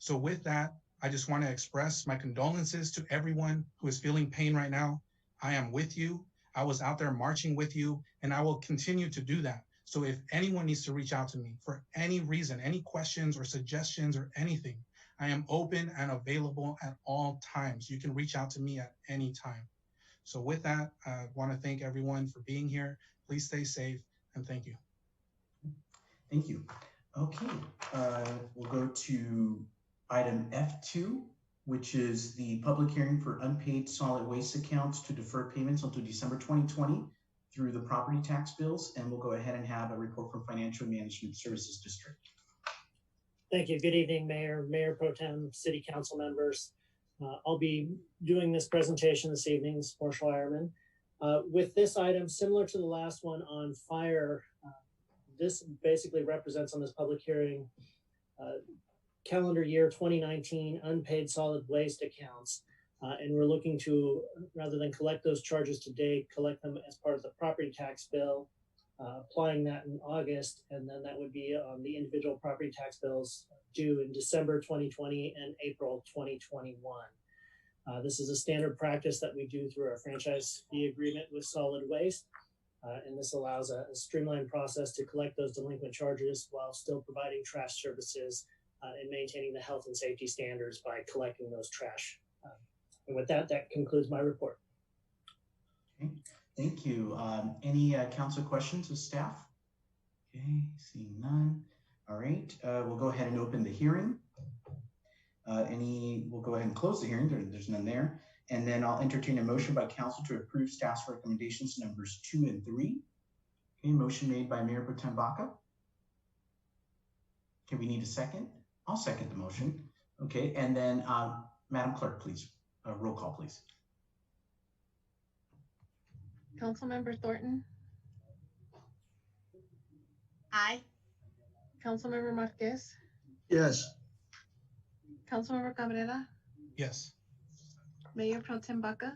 So with that, I just want to express my condolences to everyone who is feeling pain right now. I am with you. I was out there marching with you, and I will continue to do that. So if anyone needs to reach out to me for any reason, any questions or suggestions or anything, I am open and available at all times. You can reach out to me at any time. So with that, I want to thank everyone for being here. Please stay safe, and thank you. Thank you. Okay, we'll go to item F2, which is the public hearing for unpaid solid waste accounts to defer payments until December 2020 through the property tax bills. And we'll go ahead and have a report from Financial Management Services District. Thank you. Good evening, Mayor, Mayor Pro Tem, City Council members. I'll be doing this presentation this evening, Marshall Ironman. With this item, similar to the last one on fire, this basically represents on this public hearing calendar year 2019 unpaid solid waste accounts. And we're looking to, rather than collect those charges today, collect them as part of the property tax bill, applying that in August, and then that would be on the individual property tax bills due in December 2020 and April 2021. This is a standard practice that we do through our franchise fee agreement with solid waste. And this allows a streamlined process to collect those delinquent charges while still providing trash services and maintaining the health and safety standards by collecting those trash. And with that, that concludes my report. Okay, thank you. Any council questions of staff? Okay, seeing none. All right, we'll go ahead and open the hearing. We'll go ahead and close the hearing. There's none there. And then I'll entertain a motion by council to approve staff's recommendations numbers 2 and 3. Okay, motion made by Mayor Pro Tem Baca. Okay, we need a second. I'll second the motion. Okay, and then Madam Clerk, please, roll call, please. Councilmember Thornton. Aye. Councilmember Marquez. Yes. Councilmember Cabrera. Yes. Mayor Pro Tem Baca.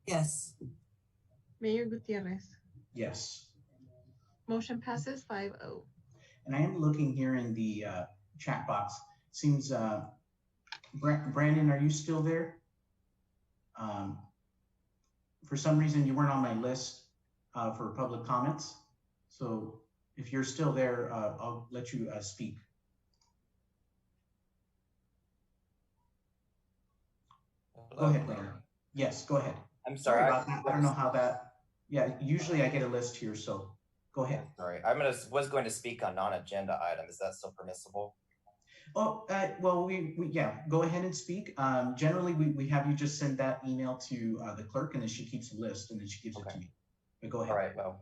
Yes. Mayor Gutierrez. Yes. Motion passes 5-0. And I am looking here in the chat box. Seems, Brandon, are you still there? For some reason, you weren't on my list for public comments. So if you're still there, I'll let you speak. Go ahead, Brandon. Yes, go ahead. I'm sorry. About that. I don't know how that, yeah, usually I get a list here, so go ahead. Sorry, was going to speak on non-agenda item. Is that still permissible? Oh, well, we yeah, go ahead and speak. Generally, we have you just send that email to the clerk, and then she keeps a list, and then she gives it to me. But go ahead. All right, well,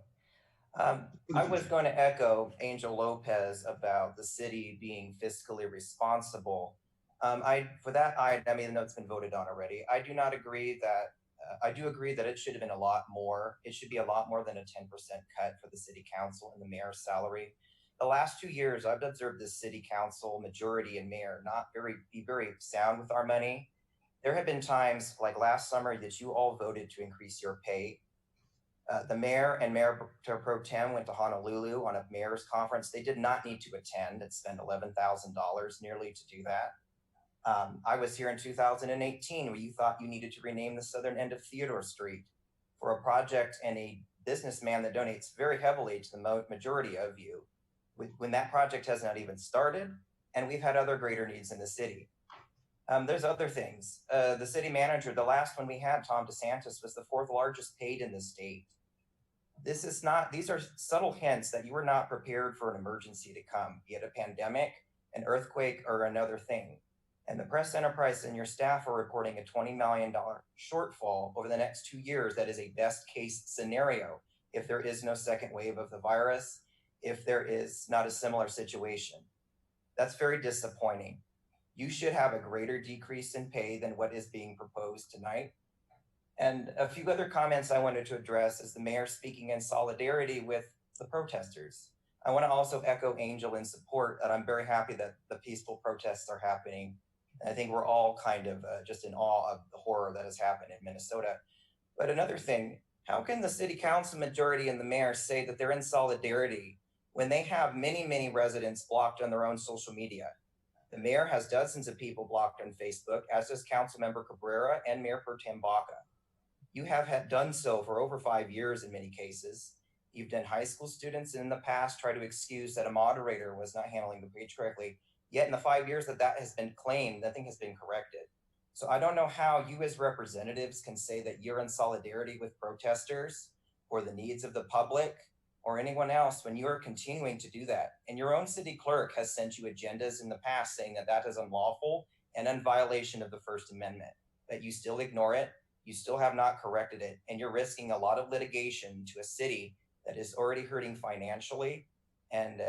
I was going to echo Angel Lopez about the city being fiscally responsible. For that item, I mean, I know it's been voted on already. I do not agree that, I do agree that it should have been a lot more. It should be a lot more than a 10% cut for the city council and the mayor's salary. The last 2 years, I've observed the city council majority and mayor not be very sound with our money. There have been times like last summer that you all voted to increase your pay. The mayor and Mayor Pro Tem went to Honolulu on a mayor's conference. They did not need to attend and spend $11,000 nearly to do that. I was here in 2018 where you thought you needed to rename the southern end of Theodore Street for a project and a businessman that donates very heavily to the majority of you. When that project has not even started, and we've had other greater needs in the city. There's other things. The city manager, the last one we had, Tom DeSantis, was the 4th largest paid in the state. These are subtle hints that you were not prepared for an emergency to come, be it a pandemic, an earthquake, or another thing. And the press enterprise and your staff are reporting a $20 million shortfall over the next 2 years. That is a best case scenario if there is no second wave of the virus, if there is not a similar situation. That's very disappointing. You should have a greater decrease in pay than what is being proposed tonight. And a few other comments I wanted to address as the mayor speaking in solidarity with the protesters. I want to also echo Angel in support that I'm very happy that the peaceful protests are happening. And I think we're all kind of just in awe of the horror that has happened in Minnesota. But another thing, how can the city council majority and the mayor say that they're in solidarity when they have many, many residents blocked on their own social media? The mayor has dozens of people blocked on Facebook, as does Councilmember Cabrera and Mayor Pro Tem Baca. You have done so for over 5 years in many cases. You've done high school students in the past try to excuse that a moderator was not handling the page correctly. Yet in the 5 years that has been claimed, nothing has been corrected. So I don't know how you as representatives can say that you're in solidarity with protesters or the needs of the public or anyone else when you're continuing to do that. And your own city clerk has sent you agendas in the past saying that that is unlawful and in violation of the First Amendment, but you still ignore it. You still have not corrected it. And you're risking a lot of litigation to a city that is already hurting financially and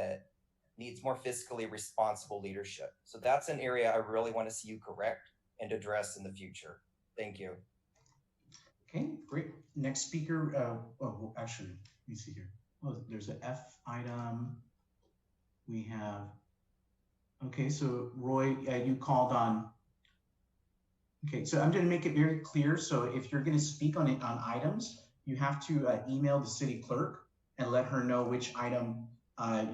needs more fiscally responsible leadership. So that's an area I really want to see you correct and address in the future. Thank you. Okay, great. Next speaker, actually, let me see here. Oh, there's an F item. We have, okay, so Roy, you called on, okay, so I'm gonna make it very clear. So if you're gonna speak on items, you have to email the city clerk and let her know which item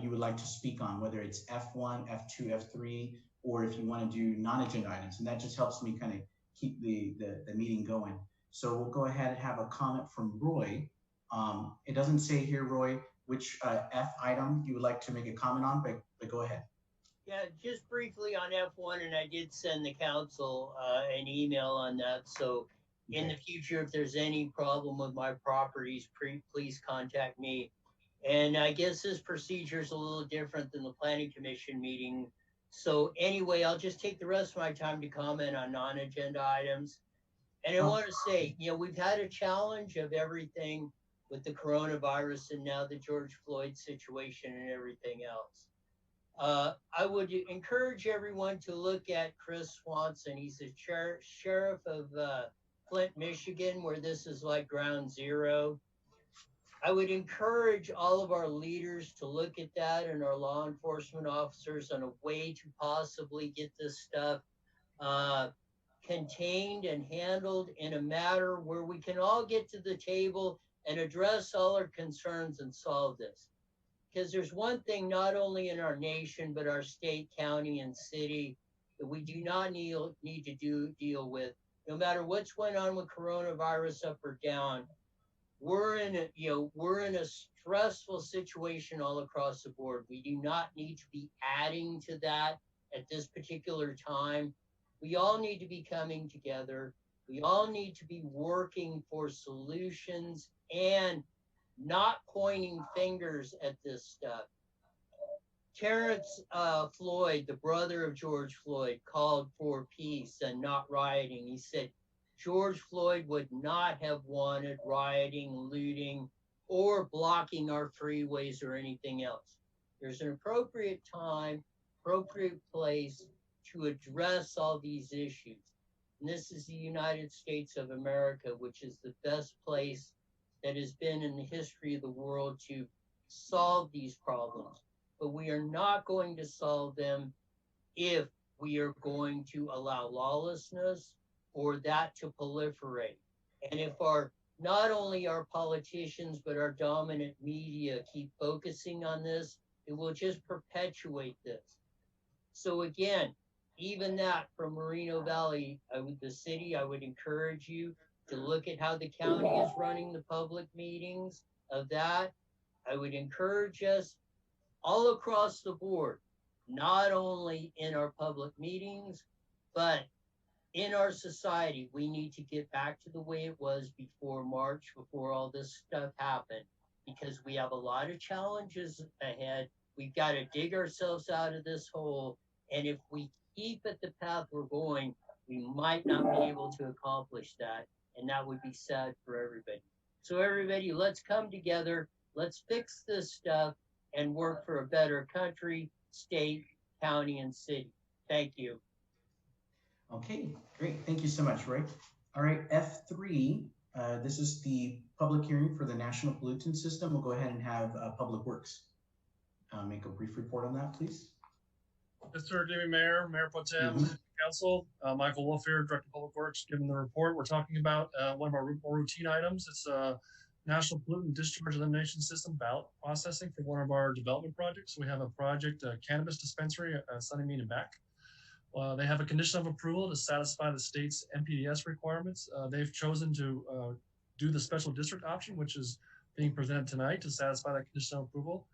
you would like to speak on, whether it's F1, F2, F3, or if you want to do non-agenda items. And that just helps me kind of keep the meeting going. So we'll go ahead and have a comment from Roy. It doesn't say here, Roy, which F item you would like to make a comment on, but go ahead. Yeah, just briefly on F1, and I did send the council an email on that. So in the future, if there's any problem with my properties, please contact me. And I guess this procedure is a little different than the planning commission meeting. So anyway, I'll just take the rest of my time to comment on non-agenda items. And I want to say, you know, we've had a challenge of everything with the coronavirus and now the George Floyd situation and everything else. I would encourage everyone to look at Chris Swanson. He's the sheriff of Flint, Michigan, where this is like ground zero. I would encourage all of our leaders to look at that and our law enforcement officers on a way to possibly get this stuff contained and handled in a matter where we can all get to the table and address all our concerns and solve this. Because there's one thing not only in our nation, but our state, county, and city that we do not need to deal with. No matter what's going on with coronavirus up or down, we're in a stressful situation all across the board. We do not need to be adding to that at this particular time. We all need to be coming together. We all need to be working for solutions and not pointing fingers at this stuff. Terrence Floyd, the brother of George Floyd, called for peace and not rioting. He said George Floyd would not have wanted rioting, looting, or blocking our freeways or anything else. There's an appropriate time, appropriate place to address all these issues. And this is the United States of America, which is the best place that has been in the history of the world to solve these problems. But we are not going to solve them if we are going to allow lawlessness or that to proliferate. And if not only our politicians, but our dominant media keep focusing on this, it will just perpetuate this. So again, even that from Moreno Valley, the city, I would encourage you to look at how the county is running the public meetings of that. I would encourage us all across the board, not only in our public meetings, but in our society. We need to get back to the way it was before March, before all this stuff happened, because we have a lot of challenges ahead. We've got to dig ourselves out of this hole. And if we keep at the path we're going, we might not be able to accomplish that. And that would be sad for everybody. So everybody, let's come together. Let's fix this stuff and work for a better country, state, county and city. Thank you. Okay, great. Thank you so much, Roy. All right, F3, this is the public hearing for the National Pollutant System. We'll go ahead and have Public Works make a brief report on that, please. Mr. Deputy Mayor, Mayor Pro Tem, Council, Michael Wolfe here, Director of Public Works, giving the report. We're talking about one of our more routine items. It's National Pollutant Discharge Elimination System ballot processing for one of our development projects. We have a project, a cannabis dispensary at Sunnymead and back. They have a condition of approval to satisfy the state's NPDES requirements. They've chosen to do the special district option, which is being presented tonight to satisfy that condition of approval.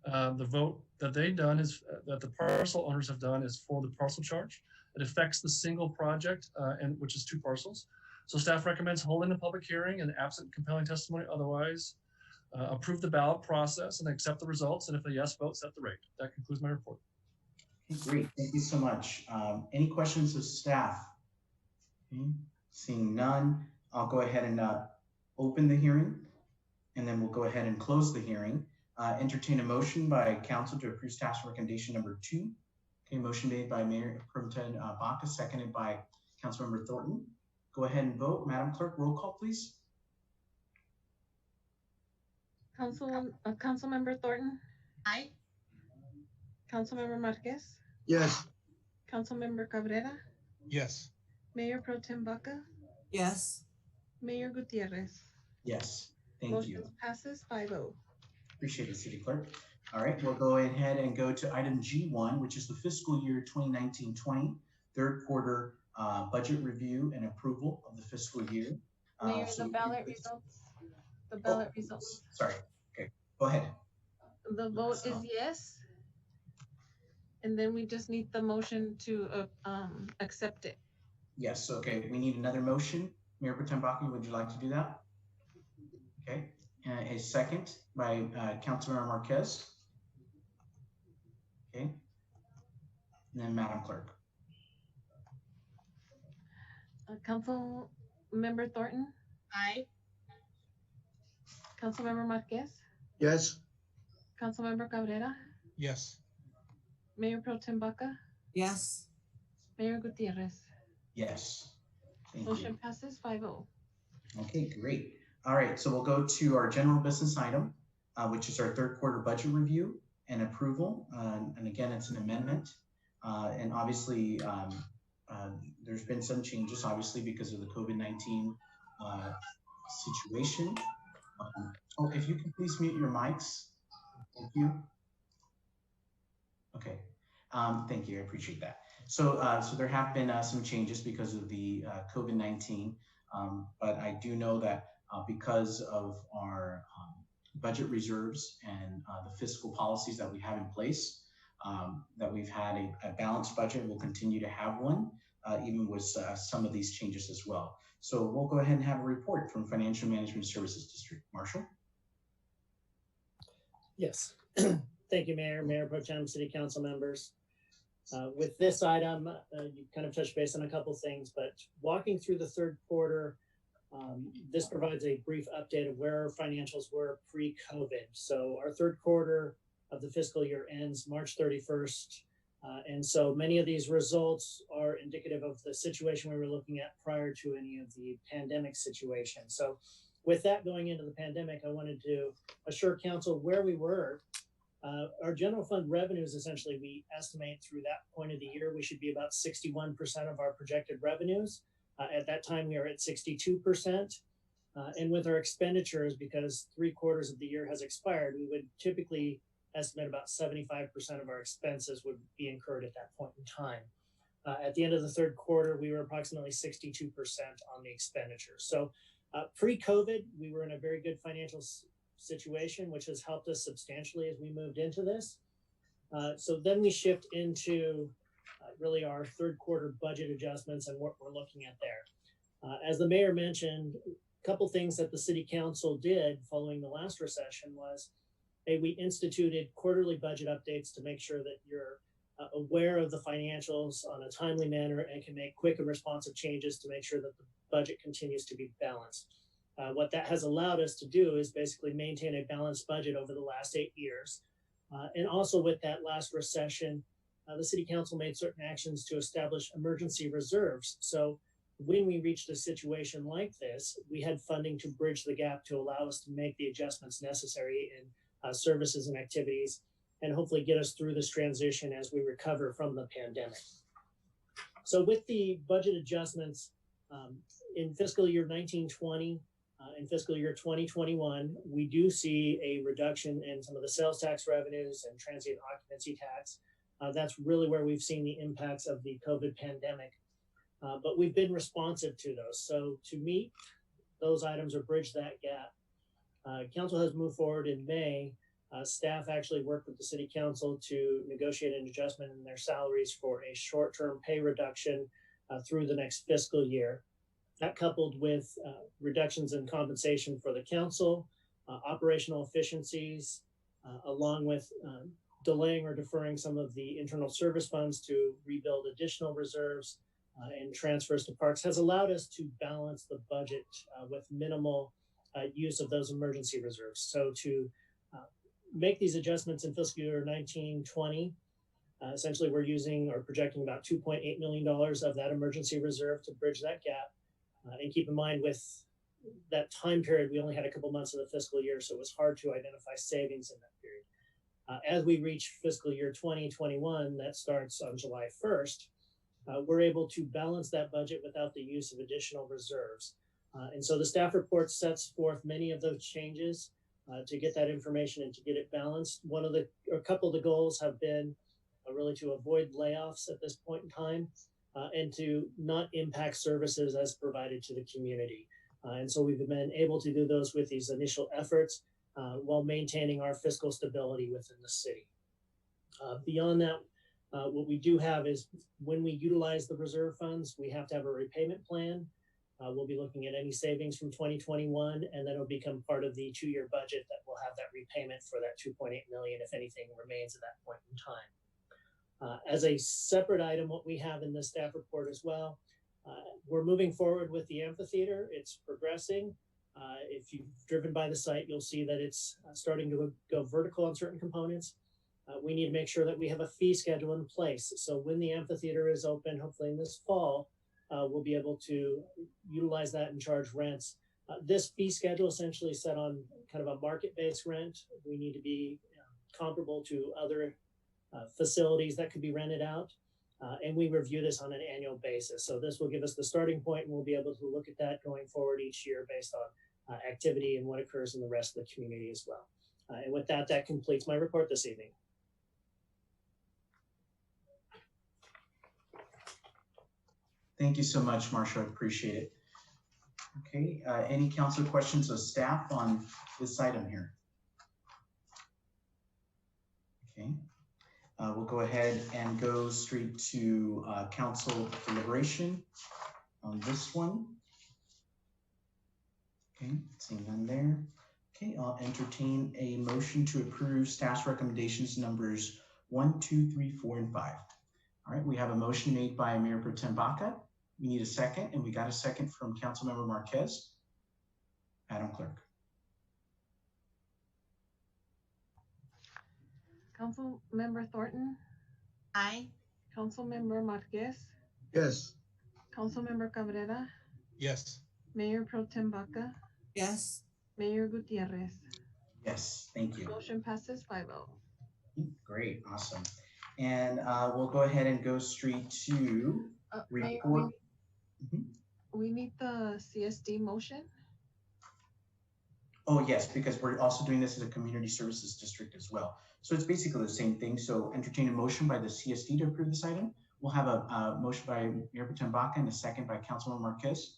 The vote that they've done is that the parcel owners have done is for the parcel charge. It affects the single project, and which is 2 parcels. So staff recommends holding the public hearing and absent compelling testimony otherwise, approve the ballot process and accept the results. And if a yes vote, set the rate. That concludes my report. Okay, great. Thank you so much. Any questions of staff? Okay. Seeing none, I'll go ahead and open the hearing, and then we'll go ahead and close the hearing. Entertain a motion by council to approve staff's recommendation number 2. Okay, motion made by Mayor Pro Tem Baca, seconded by Councilmember Thornton. Go ahead and vote. Madam Clerk, roll call, please. Councilmember Thornton? Aye. Councilmember Marquez? Yes. Councilmember Cabrera? Yes. Mayor Pro Tem Baca? Yes. Mayor Gutierrez? Yes, thank Motion you. passes 5-0. Appreciate it, City Clerk. All right, we'll go ahead and go to item G1, which is the fiscal year 2019-20 third quarter budget review and approval of the fiscal year. Mayor, the ballot results. The ballot results. Sorry. Okay, go ahead. The vote is yes. And then we just need the motion to accept it. Yes, okay, we need another motion. Mayor Pro Tem Baca, would you like to do that? Okay, a second by Councilmember Marquez. Okay, and then Madam Clerk. Councilmember Thornton? Aye. Councilmember Marquez? Yes. Councilmember Cabrera? Yes. Mayor Pro Tem Baca? Yes. Mayor Gutierrez? Yes. Thank Motion you. passes 5-0. Okay, great. All right, so we'll go to our general business item, which is our third quarter budget review and approval. And again, it's an amendment. And obviously, there's been some changes, obviously, because of the COVID-19 situation. If you could please mute your mics. Thank you. Okay, thank you, I appreciate that. So, so there have been some changes because of the COVID-19, but I do know that because of our budget reserves and the fiscal policies that we have in place, that we've had a balanced budget. We'll continue to have one, even with some of these changes as well. So we'll go ahead and have a report from Financial Management Services District. Marshall? Yes. Thank you, Mayor, Mayor Pro Tem, City Council members. With this item, you kind of touched base on a couple things, but walking through the third quarter, this provides a brief update of where our financials were pre-COVID. So our third quarter of the fiscal year ends March 31st. And so many of these results are indicative of the situation we were looking at prior to any of the pandemic situation. So with that going into the pandemic, I wanted to assure council where we were. Our general fund revenues, essentially, we estimate through that point of the year, we should be about 61% of our projected revenues. At that time, we are at 62%. And with our expenditures, because 3/4 of the year has expired, we would typically estimate about 75% of our expenses would be incurred at that point in time. At the end of the third quarter, we were approximately 62% on the expenditures. So pre-COVID, we were in a very good financial situation, which has helped us substantially as we moved into this. So then we shift into really our third quarter budget adjustments and what we're looking at there. As the mayor mentioned, a couple things that the city council did following the last recession was, we instituted quarterly budget updates to make sure that you're aware of the financials on a timely manner and can make quick and responsive changes to make sure that the budget continues to be balanced. What that has allowed us to do is basically maintain a balanced budget over the last 8 years. And also with that last recession, the city council made certain actions to establish emergency reserves. So when we reached a situation like this, we had funding to bridge the gap to allow us to make the adjustments necessary in services and activities, and hopefully get us through this transition as we recover from the pandemic. So with the budget adjustments in fiscal year 1920 and fiscal year 2021, we do see a reduction in some of the sales tax revenues and transient occupancy tax. That's really where we've seen the impacts of the COVID pandemic. But we've been responsive to those. So to meet those items or bridge that gap, council has moved forward in May. Staff actually worked with the city council to negotiate an adjustment in their salaries for a short-term pay reduction through the next fiscal year. That coupled with reductions in compensation for the council, operational efficiencies, along with delaying or deferring some of the internal service funds to rebuild additional reserves and transfers to parks, has allowed us to balance the budget with minimal use of those emergency reserves. So to make these adjustments in fiscal year 1920, essentially we're using or projecting about $2.8 million of that emergency reserve to bridge that gap. And keep in mind, with that time period, we only had a couple months of the fiscal year, so it was hard to identify savings in that period. As we reach fiscal year 2021, that starts on July 1st, we're able to balance that budget without the use of additional reserves. And so the staff report sets forth many of those changes to get that information and to get it balanced. A couple of the goals have been really to avoid layoffs at this point in time and to not impact services as provided to the community. And so we've been able to do those with these initial efforts while maintaining our fiscal stability within the city. Beyond that, what we do have is when we utilize the reserve funds, we have to have a repayment plan. We'll be looking at any savings from 2021, and then it'll become part of the 2-year budget that will have that repayment for that $2.8 million, if anything remains at that point in time. As a separate item, what we have in the staff report as well, we're moving forward with the amphitheater. It's progressing. If you've driven by the site, you'll see that it's starting to go vertical on certain components. We need to make sure that we have a fee schedule in place. So when the amphitheater is open, hopefully in this fall, we'll be able to utilize that and charge rents. This fee schedule essentially set on kind of a market-based rent. We need to be comparable to other facilities that could be rented out. And we review this on an annual basis. So this will give us the starting point, and we'll be able to look at that going forward each year based on activity and what occurs in the rest of the community as well. And with that, that completes my report this evening. Thank you so much, Marcia. I appreciate it. Okay, any council questions of staff on this item here? Okay, we'll go ahead and go straight to council deliberation on this one. Okay, seeing none there. Okay, I'll entertain a motion to approve staff's recommendations numbers 1, 2, 3, 4, and 5. All right, we have a motion made by Mayor Pro Tem Baca. We need a second, and we got a second from Councilmember Marquez. Madam Clerk. Councilmember Thornton? Aye. Councilmember Marquez? Yes. Councilmember Cabrera? Yes. Mayor Pro Tem Baca? Yes. Mayor Gutierrez? Yes, thank you. Motion passes 5-0. Great, awesome. And we'll go ahead and go straight to report. Mayor, we need the CSD motion. Oh yes, because we're also doing this as a community services district as well. So it's basically the same thing. So entertain a motion by the CSD to approve this item. We'll have a motion by Mayor Pro Tem Baca and a second by Councilman Marquez.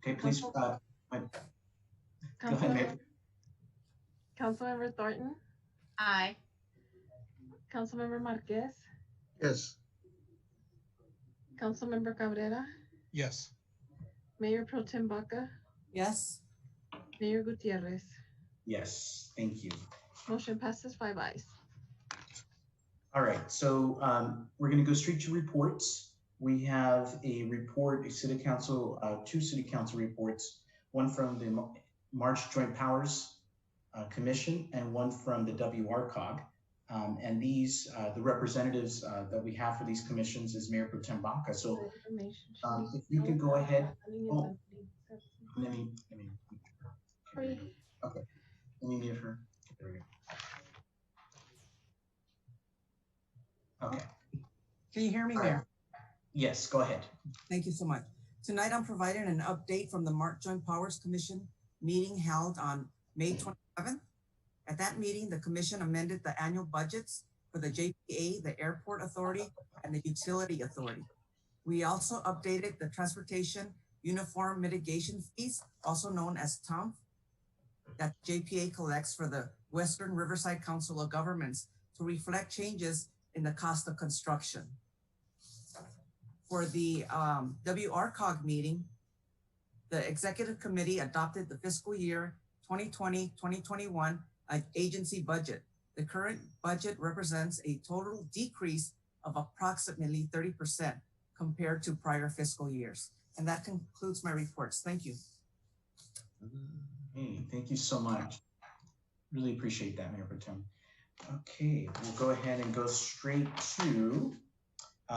Okay, please. Go ahead, Mayor. Councilmember Thornton? Aye. Councilmember Marquez? Yes. Councilmember Cabrera? Yes. Mayor Pro Tem Baca? Yes. Mayor Gutierrez? Yes, thank you. Motion passes 5 ayes. All right, so we're going to go straight to reports. We have a report, a city council, 2 city council reports, one from the March Joint Powers Commission and one from the WRCOG. And these, the representatives that we have for these commissions is Mayor Pro Tem Baca. So if you can go ahead. Oh, let me okay. Let me mute her. There we go. Okay. Can you hear me, Mayor? Yes, go ahead. Thank you so much. Tonight, I'm providing an update from the March Joint Powers Commission meeting held on May 27th. At that meeting, the commission amended the annual budgets for the JPA, the Airport Authority, and the Utility Authority. We also updated the Transportation Uniform Mitigation Fees, also known as TUMF, that JPA collects for the Western Riverside Council of Governments to reflect changes in the cost of construction. For the WRCOG meeting, the Executive Committee adopted the fiscal year 2020-2021 agency budget. The current budget represents a total decrease of approximately 30% compared to prior fiscal years. And that concludes my reports. Thank you. Hey, thank you so much. Really appreciate that, Mayor Pro Tem. Okay, we'll go ahead and go straight to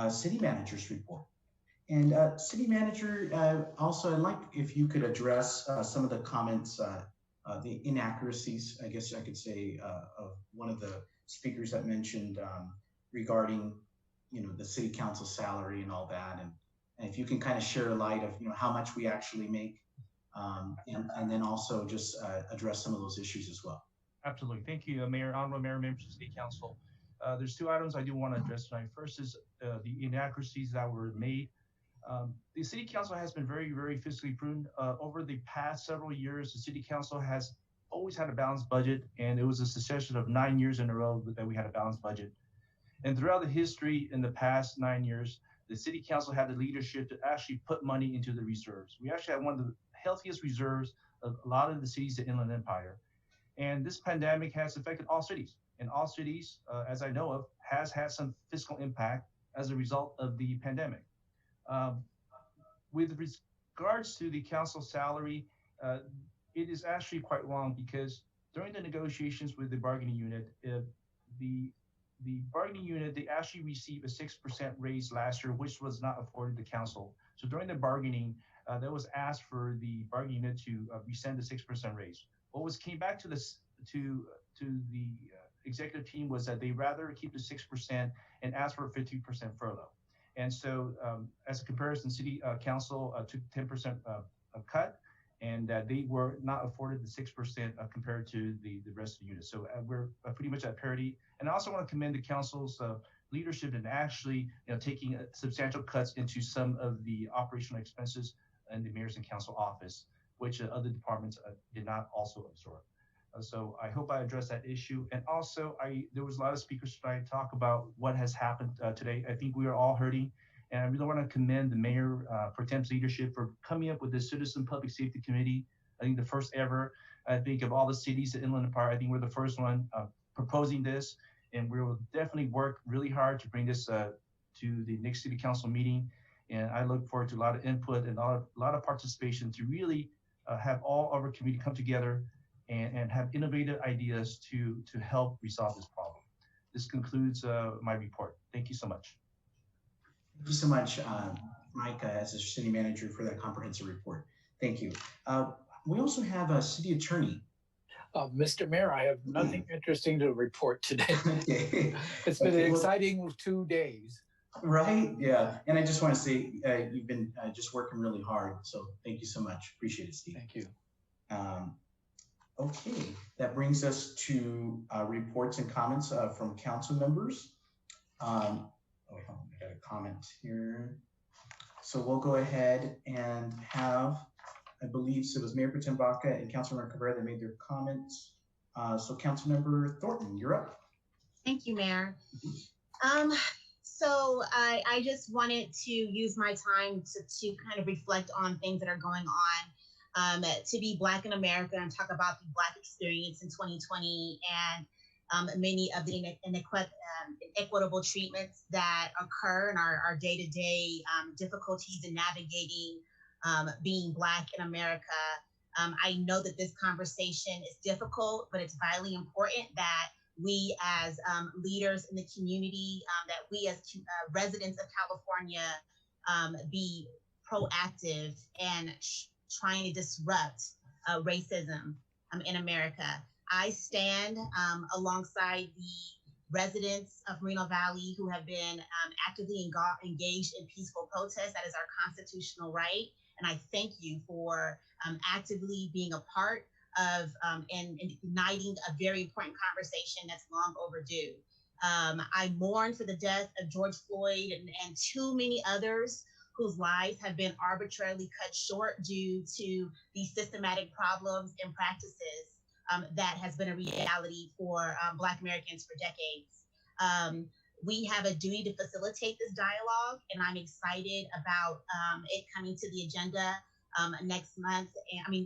City Manager's report. And City Manager, also I'd like if you could address some of the comments, the inaccuracies, I guess I could say, of one of the speakers that mentioned regarding, the City Council salary and all that. And if you can kind of share a light of, how much we actually make, and then also just address some of those issues as well. Absolutely. Thank you, Mayor, Honorable Mayor, members of the City Council. There's two items I do want to address tonight. First is the inaccuracies that were made. The City Council has been very, very fiscally prudent. Over the past several years, the City Council has always had a balanced budget, and it was a succession of 9 years in a row that we had a balanced budget. And throughout the history in the past 9 years, the City Council had the leadership to actually put money into the reserves. We actually had one of the healthiest reserves of a lot of the cities in the Inland Empire. And this pandemic has affected all cities. And all cities, as I know of, has had some fiscal impact as a result of the pandemic. With regards to the council salary, it is actually quite long because during the negotiations with the bargaining unit, the bargaining unit, they actually received a 6% raise last year, which was not afforded the council. So during the bargaining, that was asked for the bargaining unit to rescind the 6% raise. What was came back to this to the executive team was that they rather keep the 6% and ask for a 15% furlough. And so as a comparison, City Council took 10% cut, and they were not afforded the 6% compared to the rest of the units. So we're pretty much at parity. And I also want to commend the council's leadership in actually taking substantial cuts into some of the operational expenses in the mayor's and council office, which other departments did not also absorb. So I hope I addressed that issue. And also, there was a lot of speakers tonight talk about what has happened today. I think we are all hurting. And I really want to commend the Mayor Pro Tem's leadership for coming up with this Citizen Public Safety Committee. I think the first ever. I think of all the cities in Inland Empire, I think we're the first one proposing this. And we will definitely work really hard to bring this to the next City Council meeting. And I look forward to a lot of input and a lot of participation to really have all of our community come together and have innovative ideas to help resolve this problem. This concludes my report. Thank you so much. Thank you so much, Mike, as a city manager, for that comprehensive report. Thank you. We also have a city attorney. Mr. Mayor, I have nothing interesting to report today. Okay. It's been an exciting 2 days. Right? Yeah. And I just want to say you've been just working really hard. So thank you so much. Appreciate it, Steve. Thank you. Okay. That brings us to reports and comments from council members. Wait, hold on, I got a comment here. So we'll go ahead and have, I believe, so it was Mayor Pro Tem Baca and Councilmember Cabrera that made their comments. So Councilmember Thornton, you're up. Thank you, Mayor. So I just wanted to use my time to kind of reflect on things that are going on, to be Black in America and talk about the Black experience in 2020 and many of the inequitable treatments that occur in our day-to-day difficulties in navigating being Black in America. I know that this conversation is difficult, but it's vitally important that we as leaders in the community, that we as residents of California be proactive and trying to disrupt racism in America. I stand alongside the residents of Moreno Valley who have been actively engaged in peaceful protest. That is our constitutional right. And I thank you for actively being a part of and igniting a very important conversation that's long overdue. I mourn for the death of George Floyd and too many others whose lives have been arbitrarily cut short due to these systematic problems and practices that has been a reality for Black Americans for decades. We have a duty to facilitate this dialogue, and I'm excited about it coming to the agenda next month.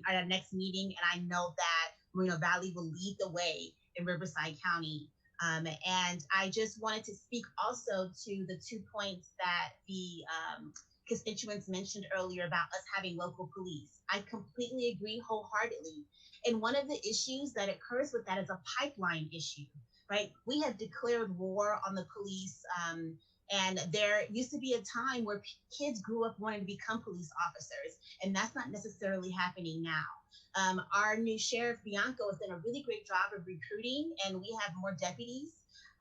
At our next meeting, and I know that Moreno Valley will lead the way in Riverside County. And I just wanted to speak also to the 2 points that the constituents mentioned earlier about us having local police. I completely agree wholeheartedly. And one of the issues that occurs with that is a pipeline issue, right? We have declared war on the police. And there used to be a time where kids grew up wanting to become police officers, and that's not necessarily happening now. Our new sheriff, Bianco, has done a really great job of recruiting, and we have more deputies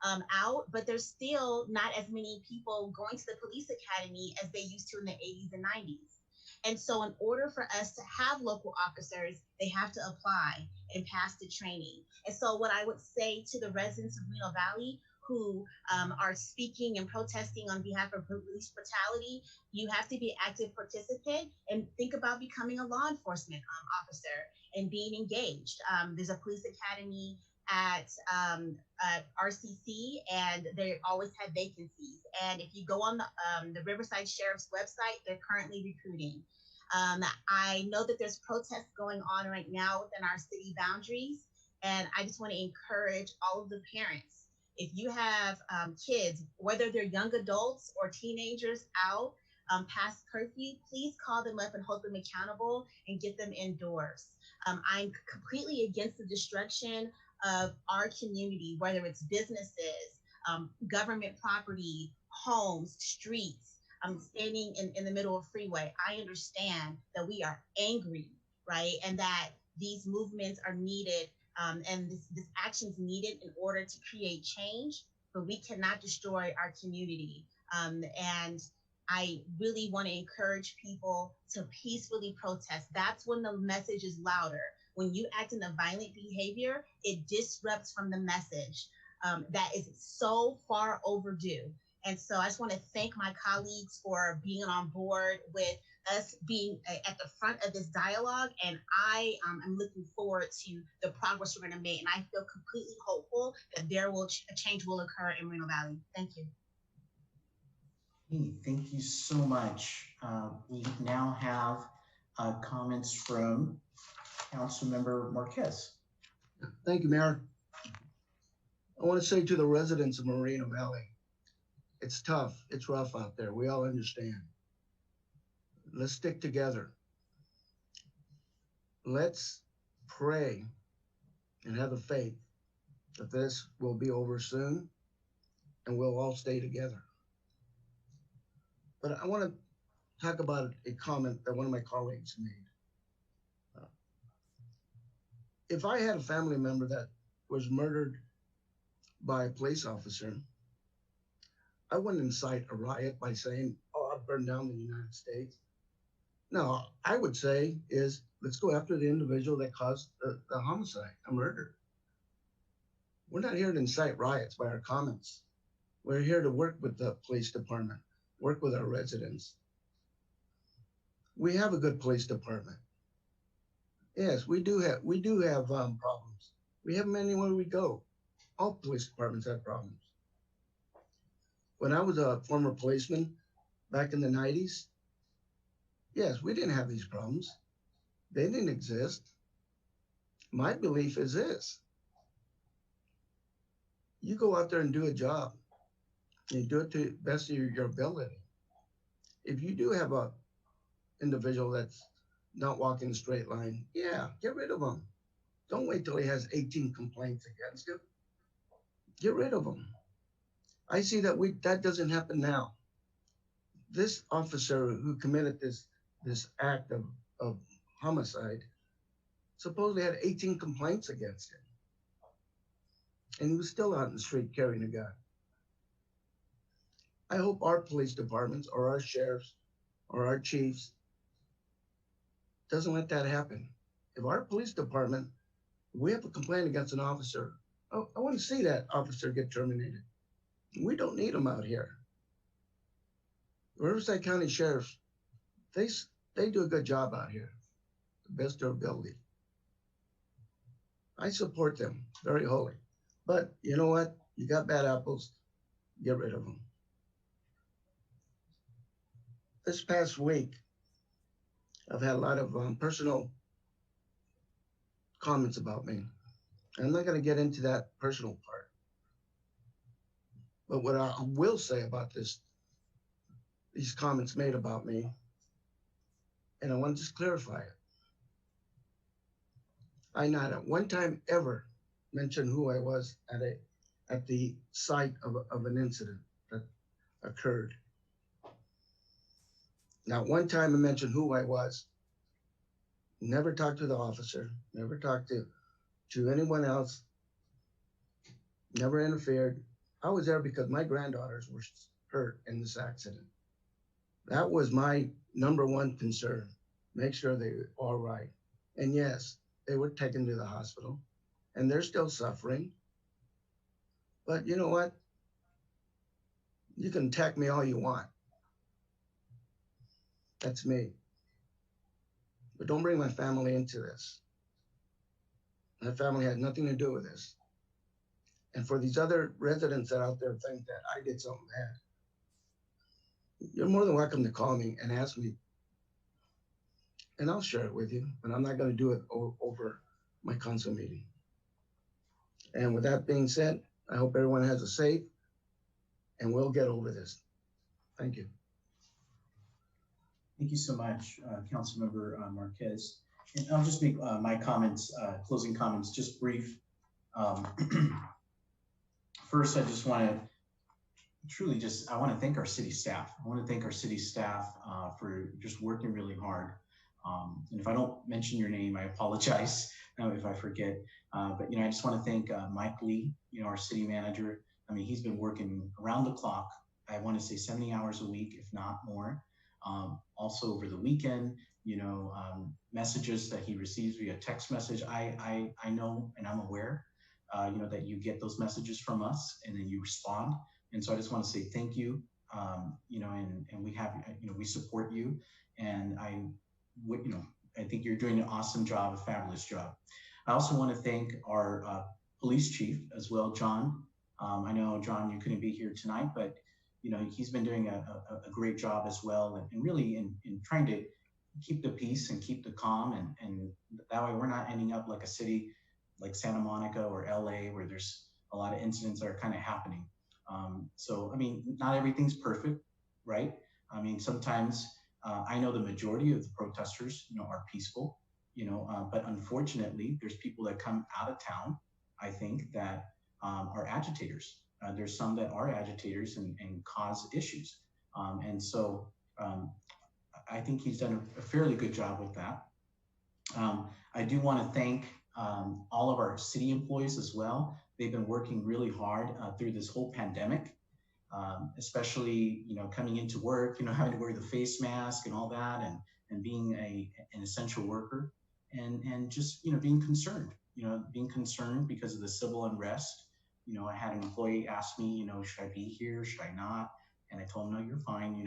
out, but there's still not as many people going to the police academy as they used to in the 80s and 90s. And so in order for us to have local officers, they have to apply and pass the training. And so what I would say to the residents of Moreno Valley who are speaking and protesting on behalf of police brutality, you have to be an active participant and think about becoming a law enforcement officer and being engaged. There's a police academy at RCC, and they always have vacancies. And if you go on the Riverside Sheriff's website, they're currently recruiting. I know that there's protests going on right now within our city boundaries, and I just want to encourage all of the parents. If you have kids, whether they're young adults or teenagers out past curfew, please call them up and hold them accountable and get them indoors. I'm completely against the destruction of our community, whether it's businesses, government property, homes, streets. I'm standing in the middle of a freeway. I understand that we are angry, right? And that these movements are needed and this action is needed in order to create change, but we cannot destroy our community. And I really want to encourage people to peacefully protest. That's when the message is louder. When you act in a violent behavior, it disrupts from the message that is so far overdue. And so I just want to thank my colleagues for being on board with us being at the front of this dialogue. And I am looking forward to the progress we're going to make. And I feel completely hopeful that a change will occur in Moreno Valley. Thank you. Hey, thank you so much. We now have comments from Councilmember Marquez. Thank you, Mayor. I want to say to the residents of Moreno Valley, it's tough, it's rough out there. We all understand. Let's stick together. Let's pray and have the faith that this will be over soon and we'll all stay together. But I want to talk about a comment that one of my colleagues made. If I had a family member that was murdered by a police officer, I wouldn't incite a riot by saying, oh, I'll burn down the United States. No, I would say is, let's go after the individual that caused the homicide, a murder. We're not here to incite riots by our comments. We're here to work with the police department, work with our residents. We have a good police department. Yes, we do have problems. We have them anywhere we go. All police departments have problems. When I was a former policeman back in the 90s, yes, we didn't have these problems. They didn't exist. My belief is this. You go out there and do a job, and you do it to the best of your ability. If you do have a individual that's not walking a straight line. Yeah, get rid of him. Don't wait till he has 18 complaints against him. Get rid of him. I see that doesn't happen now. This officer who committed this act of homicide supposedly had 18 complaints against him. And he was still out in the street carrying a gun. I hope our police departments or our sheriffs or our chiefs doesn't let that happen. If our police department, we have a complaint against an officer, I want to see that officer get terminated. We don't need them out here. Riverside County Sheriffs, they do a good job out here, the best of their ability. I support them very wholly. But you know what? You got bad apples, get rid of them. This past week, I've had a lot of personal comments about me. I'm not going to get into that personal part. But what I will say about these comments made about me, and I want to just clarify it. I not at one time ever mentioned who I was at the site of an incident that occurred. Not one time I mentioned who I was. Never talked to the officer, never talked to anyone else, never interfered. I was there because my granddaughters were hurt in this accident. That was my number one concern, make sure they were all right. And yes, they were taken to the hospital and they're still suffering. But you know what? You can attack me all you want. That's me. But don't bring my family into this. My family had nothing to do with this. And for these other residents that out there think that I did something bad, you're more than welcome to call me and ask me, and I'll share it with you, but I'm not going to do it over my council meeting. And with that being said, I hope everyone has a safe, and we'll get over this. Thank you. Thank you so much, Councilmember Marquez. And I'll just make my comments, closing comments, just brief. First, I just want to truly I want to thank our city staff. I want to thank our city staff for just working really hard. And if I don't mention your name, I apologize if I forget. But, I just want to thank Mike Lee, our city manager. I mean, he's been working around the clock. I want to say 70 hours a week, if not more. Also over the weekend, messages that he receives via text message. I know and I'm aware, that you get those messages from us and then you respond. And so I just want to say thank you, and we have, we support you. And I think you're doing an awesome job, a fabulous job. I also want to thank our police chief as well, John. I know, John, you couldn't be here tonight, but he's been doing a great job as well, and really in trying to keep the peace and keep the calm, and that way we're not ending up like a city like Santa Monica or LA where there's a lot of incidents that are kind of happening. So, I mean, not everything's perfect, right? I mean, sometimes I know the majority of the protesters, are peaceful, but unfortunately there's people that come out of town, I think, that are agitators. There's some that are agitators and cause issues. And so I think he's done a fairly good job with that. I do want to thank all of our city employees as well. They've been working really hard through this whole pandemic, especially, coming into work, having to wear the face mask and all that, and being an essential worker, and just, being concerned because of the civil unrest. I had an employee ask me, should I be here? Should I not? And I told him, no, you're fine.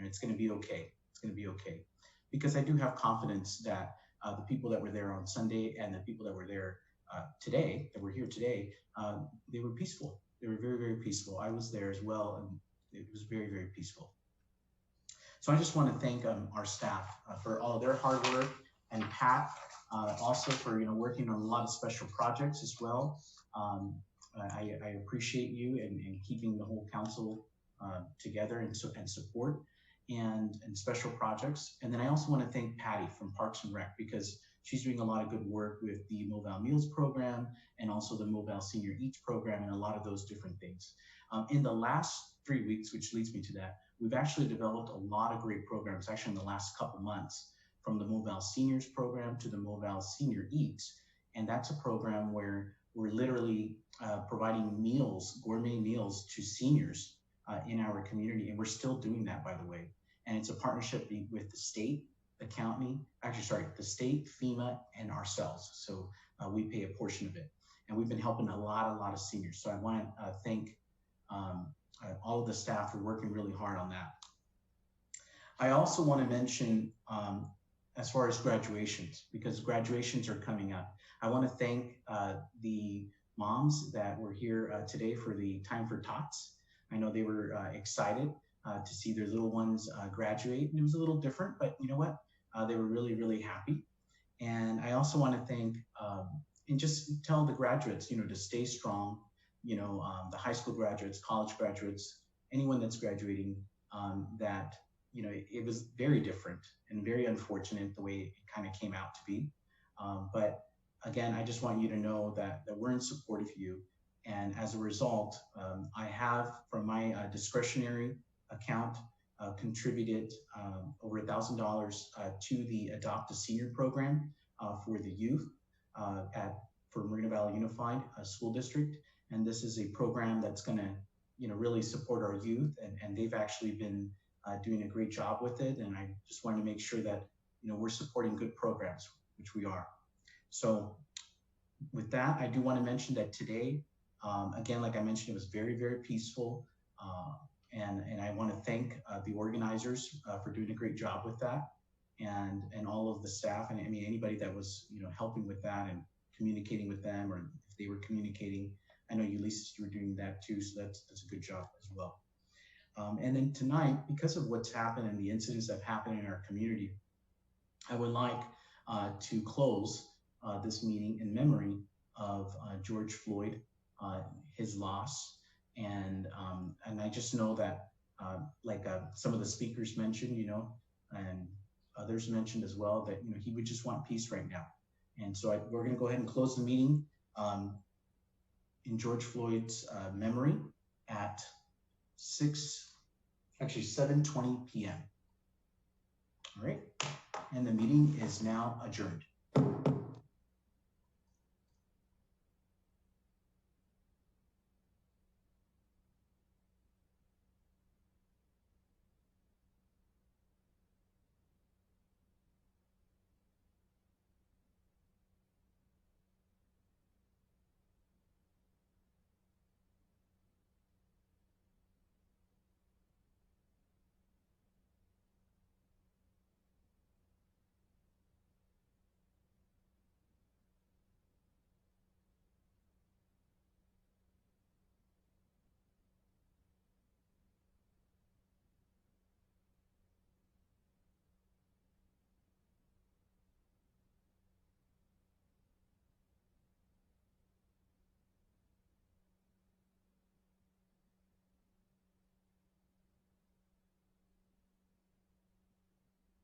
It's going to be okay. It's going to be okay. Because I do have confidence that the people that were there on Sunday and the people that were there today, that were here today, they were peaceful. They were very, very peaceful. I was there as well, and it was very, very peaceful. So I just want to thank our staff for all of their hard work, and Pat also for working on a lot of special projects as well. I appreciate you and keeping the whole council together and support. and special projects. And then I also want to thank Patty from Parks and Rec, because she's doing a lot of good work with the Mobile Meals program and also the Mobile Senior Eats program and a lot of those different things. In the last 3 weeks, which leads me to that, we've actually developed a lot of great programs, actually in the last couple months, from the Mobile Seniors program to the Mobile Senior Eats. And that's a program where we're literally providing meals, gourmet meals to seniors in our community. And we're still doing that, by the way. And it's a partnership with the state, the county, the state, FEMA, and ourselves. So we pay a portion of it. And we've been helping a lot of seniors. So I want to thank all of the staff for working really hard on that. I also want to mention, as far as graduations, because graduations are coming up. I want to thank the moms that were here today for the Time for Tots. I know they were excited to see their little ones graduate. And it was a little different, but you know what? They were really happy. And I also want to thank and just tell the graduates, to stay strong. The high school graduates, college graduates, anyone that's graduating, that it was very different and very unfortunate the way it kind of came out to be. But again, I just want you to know that we're in support of you. And as a result, I have, from my discretionary account, contributed over $1,000 to the Adopt a Senior program for the youth for Moreno Valley Unified School District. And this is a program that's going to, really support our youth. And they've actually been doing a great job with it. And I just wanted to make sure that, we're supporting good programs, which we are. So with that, I do want to mention that today, again, like I mentioned, it was very peaceful. And I want to thank the organizers for doing a great job with that, and all of the staff, and I mean anybody that was helping with that and communicating with them, or if they were communicating. I know Ulysses, you were doing that too, so that's a good job as well. And then tonight, because of what's happened and the incidents that have happened in our community, I would like to close this meeting in memory of George Floyd, his loss. And I just know that, like some of the speakers mentioned, and others mentioned as well, that he would just want peace right now. And so we're going to go ahead and close the meeting in George Floyd's memory at 7:20 p.m. All right, and the meeting is now adjourned.